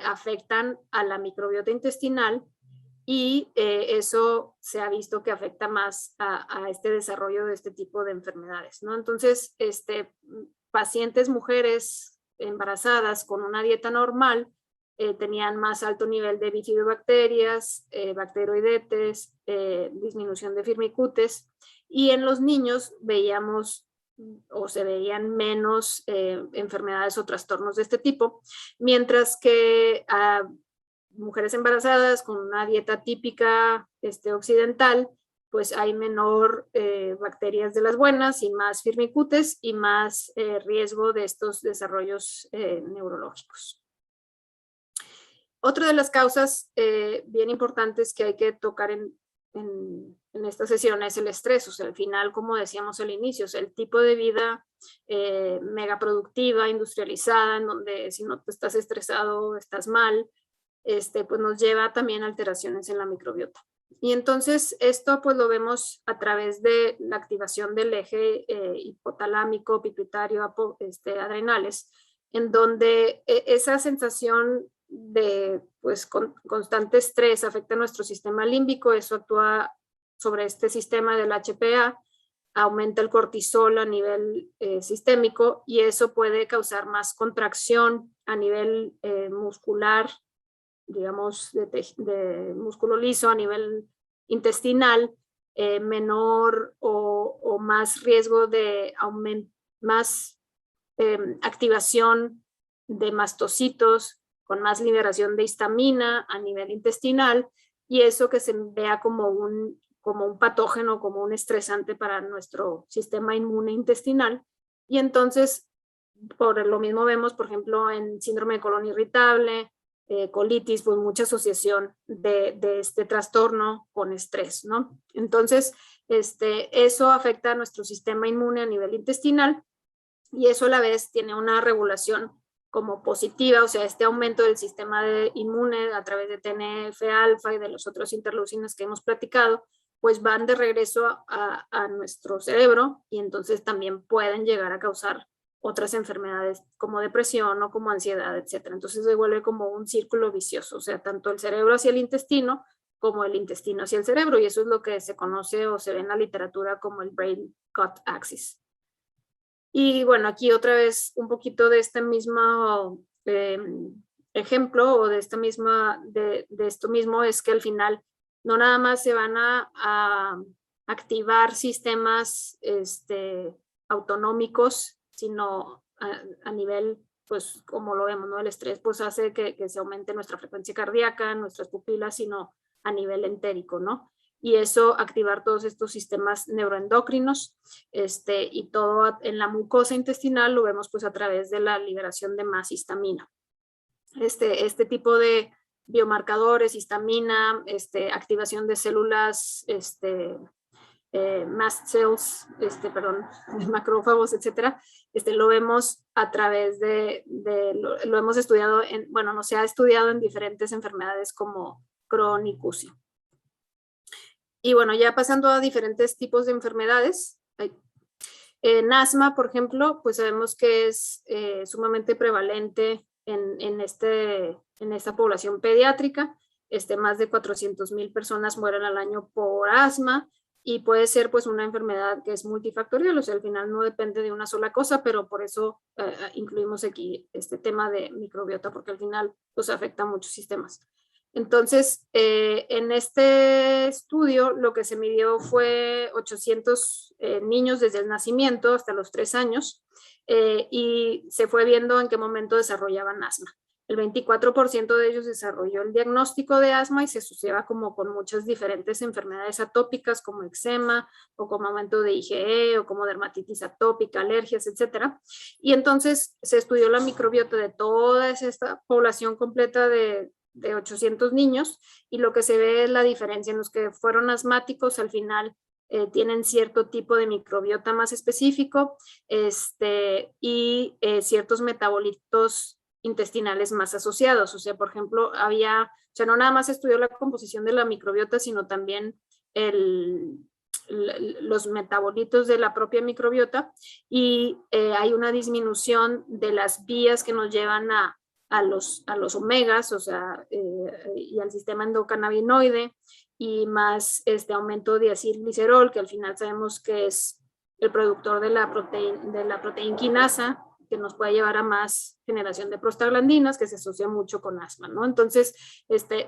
afectan a la microbiota intestinal y eso se ha visto que afecta más a este desarrollo de este tipo de enfermedades, ¿no? Entonces, pacientes mujeres embarazadas con una dieta normal tenían más alto nivel de bifidobacterias, bacteroidetes, disminución de firmicutes, y en los niños veíamos o se veían menos enfermedades o trastornos de este tipo, mientras que mujeres embarazadas con una dieta típica occidental, pues hay menor bacterias de las buenas y más firmicutes y más riesgo de estos desarrollos neurológicos. Otra de las causas bien importantes que hay que tocar en esta sesión es el estrés. O sea, al final, como decíamos al inicio, o sea, el tipo de vida mega productiva, industrializada, en donde si no te estás estresado, estás mal, pues nos lleva también a alteraciones en la microbiota. Y entonces esto pues lo vemos a través de la activación del eje hipotalámico, pituitario, adrenales, en donde esa sensación de pues constante estrés afecta nuestro sistema límbico, eso actúa sobre este sistema del HPA, aumenta el cortisol a nivel sistémico y eso puede causar más contracción a nivel muscular, digamos, de músculo liso a nivel intestinal, menor o más riesgo de más activación de mastocitos, con más liberación de histamina a nivel intestinal, y eso que se vea como un patógeno, como un estresante para nuestro sistema inmune intestinal. Y entonces, por lo mismo vemos, por ejemplo, en síndrome de colon irritable, colitis, pues mucha asociación de este trastorno con estrés, ¿no? Entonces, eso afecta a nuestro sistema inmune a nivel intestinal y eso a la vez tiene una regulación como positiva, o sea, este aumento del sistema inmune a través de TNF-alfa y de los otros interleucinas que hemos platicado, pues van de regreso a nuestro cerebro y entonces también pueden llegar a causar otras enfermedades como depresión o como ansiedad, etc. Entonces se vuelve como un círculo vicioso, o sea, tanto el cerebro hacia el intestino como el intestino hacia el cerebro, y eso es lo que se conoce o se ve en la literatura como el brain gut axis. Y bueno, aquí otra vez un poquito de este mismo ejemplo o de esto mismo es que al final no nada más se van a activar sistemas autonómicos, sino a nivel, pues como lo vemos, ¿no? El estrés pues hace que se aumente nuestra frecuencia cardíaca, nuestras pupilas, sino a nivel entérico, ¿no? y eso activar todos estos sistemas neuroendocrinos, y todo en la mucosa intestinal lo vemos pues a través de la liberación de más histamina. Este tipo de biomarcadores, histamina, activación de células, mast cells, macrófagos, etcétera, lo vemos a través lo hemos estudiado no se ha estudiado en diferentes enfermedades como Crohn y CUSI. Y bueno, ya pasando a diferentes tipos de enfermedades, en asma, por ejemplo, pues sabemos que es sumamente prevalente en esta población pediátrica. Más de 400,000 personas mueren al año por asma, y puede ser pues una enfermedad que es multifactorial, o sea, al final no depende de una sola cosa, pero por eso incluimos aquí este tema de microbiota, porque al final pues afecta a muchos sistemas. Entonces, en este estudio lo que se midió fue 800 niños desde el nacimiento hasta los 3 años, y se fue viendo en qué momento desarrollaban asma. El 24% de ellos desarrolló el diagnóstico de asma y se asociaba como con muchas diferentes enfermedades atópicas como eczema o como aumento de IgE o como dermatitis atópica, alergias, etc. Y entonces se estudió la microbiota de toda esta población completa de 800 niños, y lo que se ve es la diferencia en los que fueron asmáticos. Al final tienen cierto tipo de microbiota más específico, y ciertos metabolitos intestinales más asociados. O sea, por ejemplo, no nada más estudió la composición de la microbiota, sino también los metabolitos de la propia microbiota, y hay una disminución de las vías que nos llevan a los omegas, o sea, y al sistema endocannabinoide, y más aumento de acilglicerol, que al final sabemos que es el productor de la proteína quinasa, que nos puede llevar a más generación de prostaglandinas, que se asocia mucho con asma, ¿no? Entonces,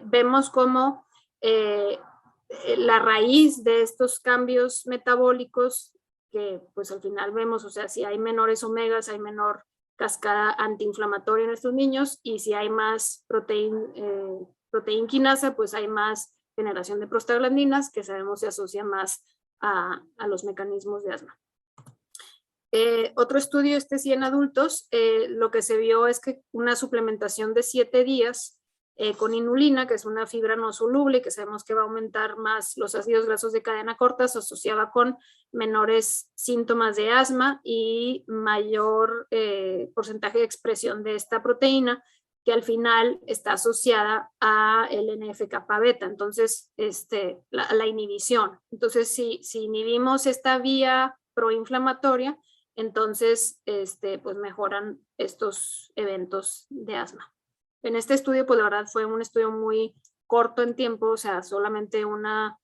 vemos cómo la raíz de estos cambios metabólicos, que pues al final vemos, o sea, si hay menores omegas, hay menor cascada antiinflamatoria en estos niños, y si hay más proteína quinasa, pues hay más generación de prostaglandinas, que sabemos se asocia más a los mecanismos de asma. Otro estudio, sí en adultos, lo que se vio es que una suplementación de 7 días con inulina, que es una fibra no soluble, que sabemos que va a aumentar más los ácidos grasos de cadena corta, se asociaba con menores síntomas de asma y mayor porcentaje de expresión de esta proteína, que al final está asociada a el NF-kappa beta, entonces la inhibición. Entonces, si inhibimos esta vía proinflamatoria, entonces pues mejoran estos eventos de asma. En este estudio, pues la verdad fue un estudio muy corto en tiempo, o sea, solamente una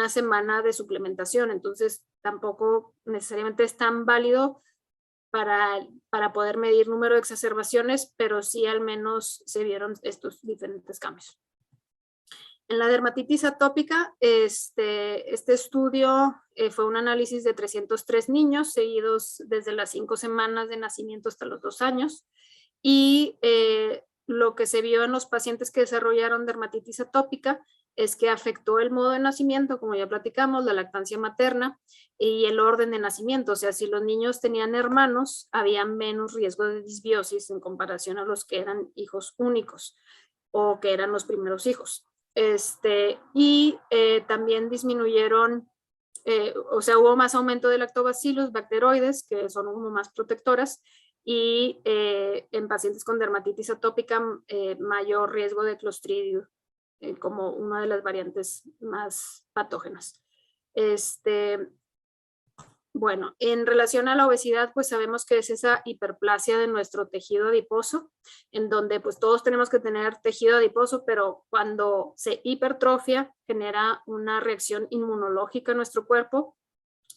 semana de suplementación, entonces tampoco necesariamente es tan válido para poder medir número de exacerbaciones, pero sí al menos se vieron estos diferentes cambios. En la dermatitis atópica, este estudio fue un análisis de 303 niños seguidos desde las 5 semanas de nacimiento hasta los 2 años, y lo que se vio en los pacientes que desarrollaron dermatitis atópica es que afectó el modo de nacimiento, como ya platicamos, la lactancia materna y el orden de nacimiento. O sea, si los niños tenían hermanos, había menos riesgo de disbiosis en comparación a los que eran hijos únicos o que eran los primeros hijos. Y también disminuyeron, o sea, hubo más aumento de lactobacillus, bacteroides, que son como más protectoras, y en pacientes con dermatitis atópica mayor riesgo de Clostridium como una de las variantes más patógenas. Bueno, en relación a la obesidad, pues sabemos que es esa hiperplasia de nuestro tejido adiposo, en donde pues todos tenemos que tener tejido adiposo, pero cuando se hipertrofia genera una reacción inmunológica en nuestro cuerpo,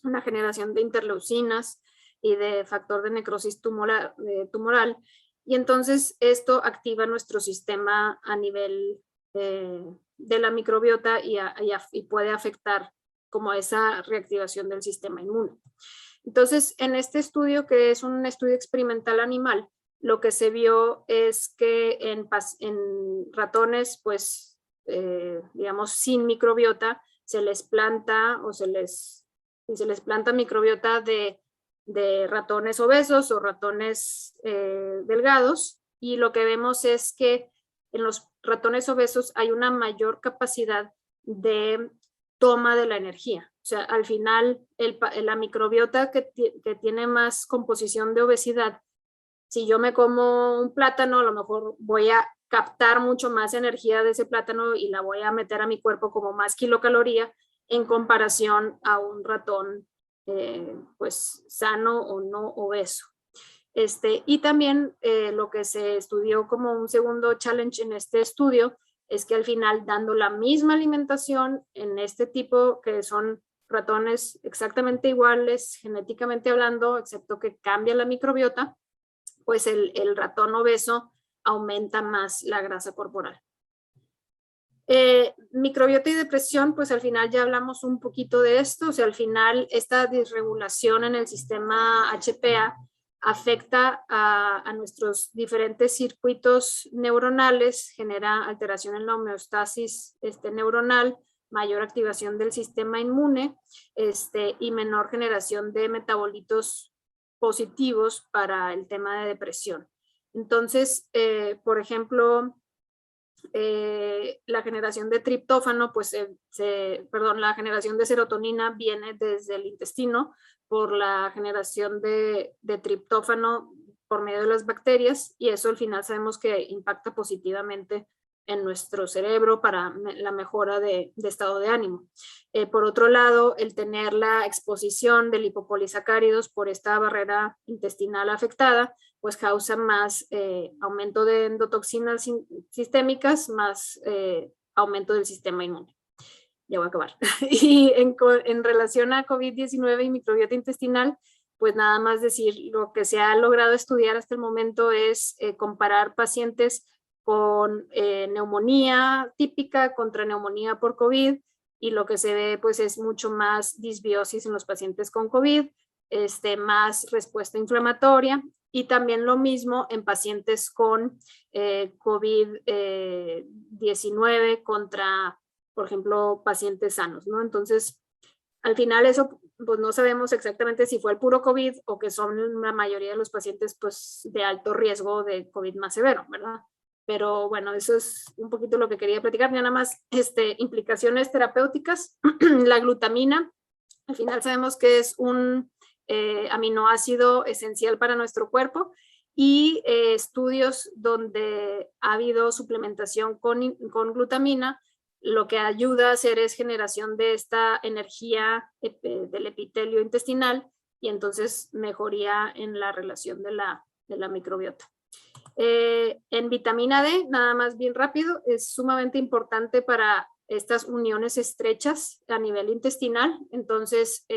una generación de interleucinas y de factor de necrosis tumoral, y entonces esto activa nuestro sistema a nivel de la microbiota y puede afectar como esa reactivación del sistema inmune. Entonces, en este estudio, que es un estudio experimental animal, lo que se vio es que en ratones, pues, digamos, sin microbiota, se les planta o se les planta microbiota de ratones obesos o ratones delgados, y lo que vemos es que en los ratones obesos hay una mayor capacidad de toma de la energía. O sea, al final la microbiota que tiene más composición de obesidad, si yo me como un plátano, a lo mejor voy a captar mucho más energía de ese plátano y la voy a meter a mi cuerpo como más kilocaloría en comparación a un ratón pues sano o no obeso. Y también lo que se estudió como un segundo challenge en este estudio es que al final, dando la misma alimentación en este tipo, que son ratones exactamente iguales genéticamente hablando, excepto que cambia la microbiota, pues el ratón obeso aumenta más la grasa corporal. Microbiota y depresión, pues al final ya hablamos un poquito de esto. O sea, al final esta disregulación en el sistema HPA afecta a nuestros diferentes circuitos neuronales, genera alteración en la homeostasis neuronal, mayor activación del sistema inmune y menor generación de metabolitos positivos para el tema de depresión. Entonces, por ejemplo, la generación de triptófano, pues la generación de serotonina viene desde el intestino por la generación de triptófano por medio de las bacterias, y eso al final sabemos que impacta positivamente en nuestro cerebro para la mejora de estado de ánimo. Por otro lado, el tener la exposición de lipopolisacáridos por esta barrera intestinal afectada, pues causa más aumento de endotoxinas sistémicas, más aumento del sistema inmune. Ya voy a acabar. Y en relación a COVID-19 y microbiota intestinal, pues nada más decir, lo que se ha logrado estudiar hasta el momento es comparar pacientes con neumonía típica contra neumonía por COVID, y lo que se ve pues es mucho más disbiosis en los pacientes con COVID, más respuesta inflamatoria, y también lo mismo en pacientes con COVID-19 contra, por ejemplo, pacientes sanos, ¿no? Entonces, al final eso, pues no sabemos exactamente si fue el puro COVID o que son la mayoría de los pacientes pues de alto riesgo de COVID más severo, ¿verdad? Pero bueno, eso es un poquito lo que quería platicar. Nada más implicaciones terapéuticas. La glutamina, al final sabemos que es un aminoácido esencial para nuestro cuerpo, y estudios donde ha habido suplementación con glutamina, lo que ayuda a hacer es generación de esta energía del epitelio intestinal, y entonces mejoría en la relación de la microbiota. En vitamina D, nada más bien rápido, es sumamente importante para estas uniones estrechas a nivel intestinal. Entonces,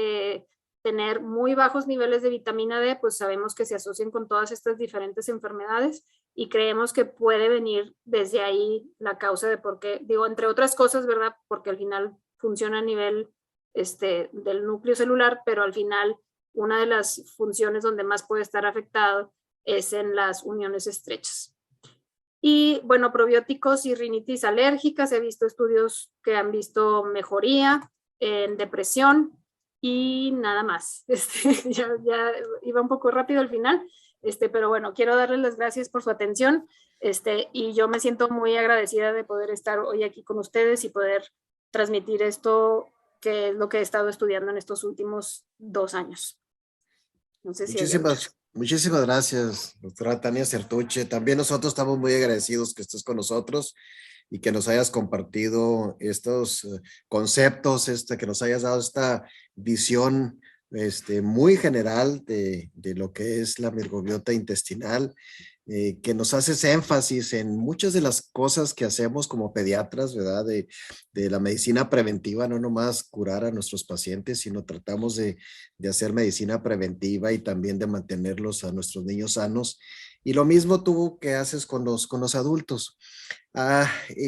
tener muy bajos niveles de vitamina D, pues sabemos que se asocian con todas estas diferentes enfermedades, y creemos que puede venir desde ahí la causa de por qué, digo, entre otras cosas, ¿verdad? Porque al final funciona a nivel del núcleo celular, pero al final una de las funciones donde más puede estar afectado es en las uniones estrechas. Y bueno, probióticos y rinitis alérgicas, he visto estudios que han visto mejoría en depresión, y nada más. Ya iba un poco rápido al final, pero bueno, quiero darles las gracias por su atención, y yo me siento muy agradecida de poder estar hoy aquí con ustedes y poder transmitir esto, que es lo que he estado estudiando en estos últimos 2 años. No sé si Muchísimas gracias, doctora Tania Certuche. También nosotros estamos muy agradecidos que estés con nosotros y que nos hayas compartido estos conceptos, que nos hayas dado esta visión muy general de lo que es la microbiota intestinal, que nos haces énfasis en muchas de las cosas que hacemos como pediatras, ¿verdad? De la medicina preventiva, no nomás curar a nuestros pacientes, sino tratamos de hacer medicina preventiva y también de mantenerlos a nuestros niños sanos. Y lo mismo tú que haces con los adultos.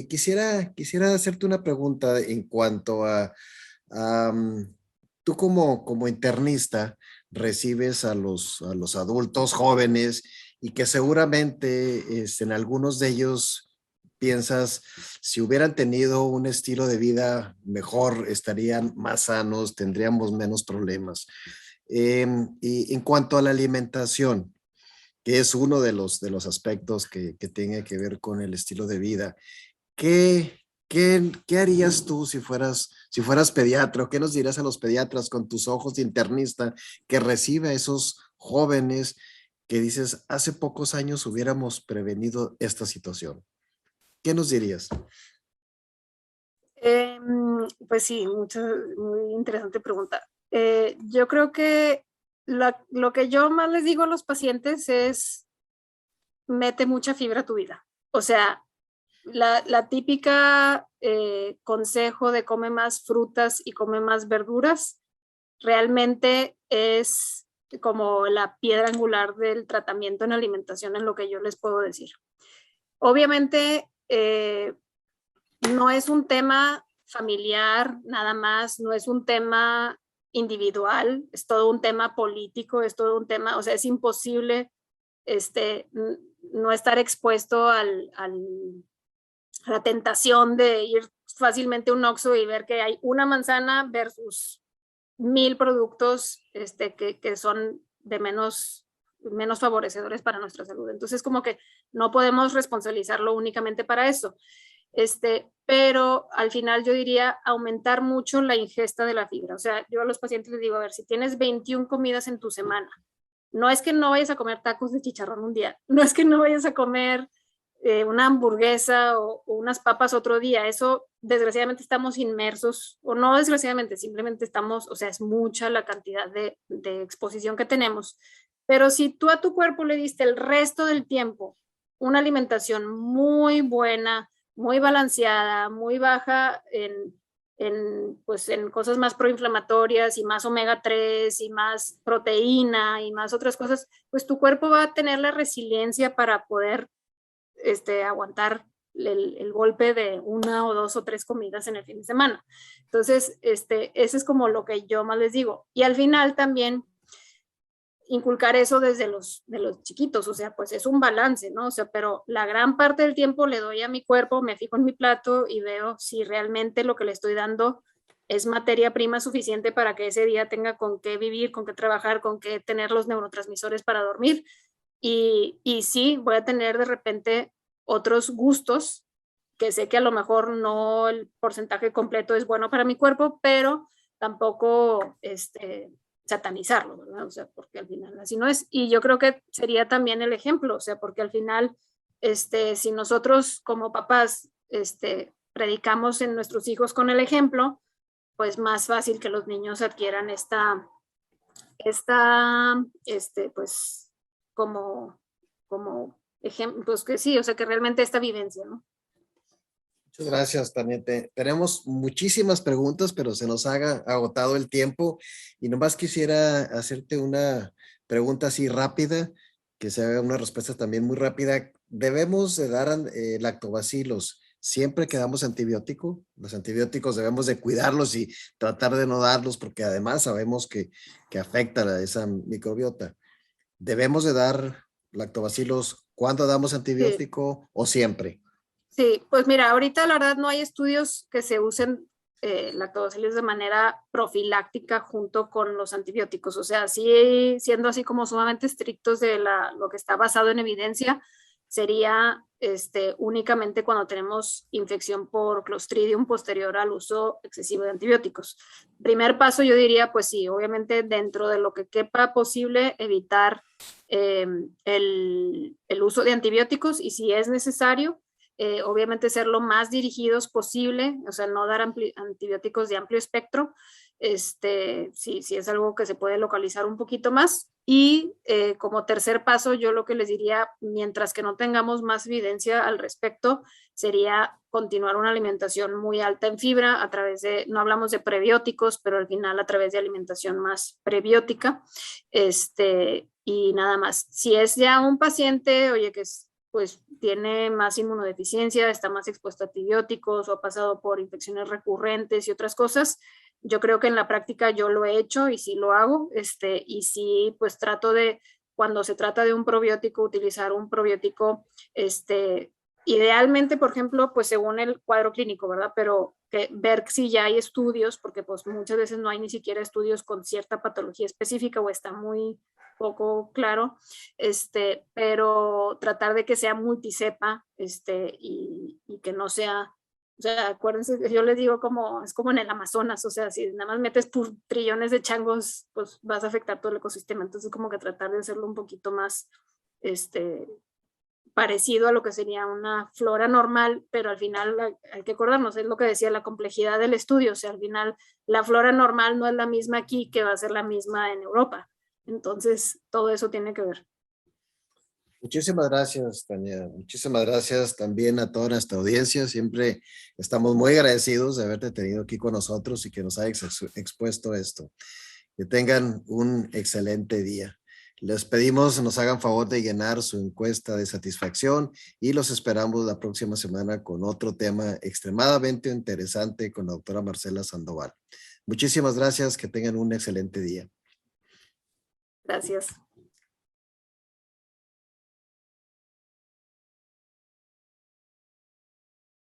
Quisiera hacerte una pregunta en cuanto a tú como internista recibes a los adultos jóvenes, y que seguramente en algunos de ellos piensas, si hubieran tenido un estilo de vida mejor, estarían más sanos, tendríamos menos problemas? Y en cuanto a la alimentación, que es uno de los aspectos que tiene que ver con el estilo de vida, ¿qué, qué harías tú si fueras pediatra? ¿Qué nos dirías a los pediatras con tus ojos de internista que recibe a esos jóvenes que dices, hace pocos años hubiéramos prevenido esta situación? ¿Qué nos dirías? Pues sí, muy interesante pregunta. Yo creo que lo que yo más les digo a los pacientes es, mete mucha fibra a tu vida. O sea, la típica consejo de come más frutas y come más verduras, realmente es como la piedra angular del tratamiento en alimentación, en lo que yo les puedo decir. Obviamente, no es un tema familiar nada más, no es un tema individual, es todo un tema político, es todo un tema, o sea, es imposible no estar expuesto a la tentación de ir fácilmente a un Oxxo y ver que hay una manzana versus 1000 productos que son de menos favorecedores para nuestra salud. Entonces, como que no podemos responsabilizarlo únicamente para eso. Pero al final yo diría aumentar mucho la ingesta de la fibra. O sea, yo a los pacientes les digo, a ver, si tienes 21 comidas en tu semana, no es que no vayas a comer tacos de chicharrón un día, no es que no vayas a comer una hamburguesa o unas papas otro día. Eso, desgraciadamente, estamos inmersos, o no desgraciadamente, simplemente estamos, o sea, es mucha la cantidad de exposición que tenemos. Pero si tú a tu cuerpo le diste el resto del tiempo una alimentación muy buena, muy balanceada, muy baja pues en cosas más proinflamatorias y más omega 3 y más proteína y más otras cosas, pues tu cuerpo va a tener la resiliencia para poder aguantar el golpe de una o dos o tres comidas en el fin de semana. Entonces, ese es como lo que yo más les digo. Y al final también inculcar eso desde de los chiquitos, o sea, pues es un balance, ¿no? O sea, pero la gran parte del tiempo le doy a mi cuerpo, me fijo en mi plato y veo si realmente lo que le estoy dando es materia prima suficiente para que ese día tenga con qué vivir, con qué trabajar, con qué tener los neurotransmisores para dormir. Y sí, voy a tener de repente otros gustos que sé que a lo mejor no el porcentaje completo es bueno para mi cuerpo, pero tampoco satanizarlo, ¿verdad? O sea, porque al final así no es. Y yo creo que sería también el ejemplo, o sea, porque al final, si nosotros como papás, predicamos en nuestros hijos con el ejemplo, pues más fácil que los niños adquieran pues, como ejemplo, pues que sí, o sea, que realmente esta vivencia, ¿no? Muchas gracias, Tania. Tenemos muchísimas preguntas, pero se nos ha agotado el tiempo y nomás quisiera hacerte una pregunta así rápida, que sea una respuesta también muy rápida. ¿Debemos de dar lactobacilos siempre que damos antibiótico? Los antibióticos debemos de cuidarlos y tratar de no darlos porque además sabemos que afecta a esa microbiota. ¿Debemos de dar lactobacilos cuando damos Sí. antibiótico o siempre? Sí, pues mira, ahorita la verdad no hay estudios que se usen lactobacilos de manera profiláctica junto con los antibióticos. O sea, sí, siendo así como sumamente estrictos de lo que está basado en evidencia, sería únicamente cuando tenemos infección por Clostridium posterior al uso excesivo de antibióticos. Primer paso, yo diría, pues sí, obviamente dentro de lo que quepa posible, evitar el uso de antibióticos y si es necesario, obviamente ser lo más dirigidos posible, o sea, no dar antibióticos de amplio espectro, si es algo que se puede localizar un poquito más. Y como tercer paso, yo lo que les diría, mientras que no tengamos más evidencia al respecto, sería continuar una alimentación muy alta en fibra a través de, no hablamos de prebióticos, pero al final a través de alimentación más prebiótica, y nada más. Si es ya un paciente, oye, que pues tiene más inmunodeficiencia, está más expuesto a antibióticos o ha pasado por infecciones recurrentes y otras cosas, yo creo que en la práctica yo lo he hecho y sí lo hago, y sí pues trato de, cuando se trata de un probiótico, utilizar un probiótico Idealmente, por ejemplo, pues según el cuadro clínico, ¿verdad? Pero ver si ya hay estudios, porque pues muchas veces no hay ni siquiera estudios con cierta patología específica o está muy poco claro, pero tratar de que sea multicepa, y que no sea, o sea, acuérdense, yo les digo como, es como en el Amazonas, o sea, si nada más metes trillones de changos, pues vas a afectar todo el ecosistema, entonces como que tratar de hacerlo un poquito más, parecido a lo que sería una flora normal, pero al final hay que acordarnos, es lo que decía, la complejidad del estudio, o sea, al final la flora normal no es la misma aquí que va a ser la misma en Europa. Entonces, todo eso tiene que ver. Muchísimas gracias, Tania. Muchísimas gracias también a toda nuestra audiencia. Siempre estamos muy agradecidos de haberte tenido aquí con nosotros y que nos hayas expuesto esto. Que tengan un excelente día. Les pedimos nos hagan favor de llenar su encuesta de satisfacción y los esperamos la próxima semana con otro tema extremadamente interesante con la doctora Marcela Sandoval. Muchísimas gracias, que tengan un excelente día. Gracias.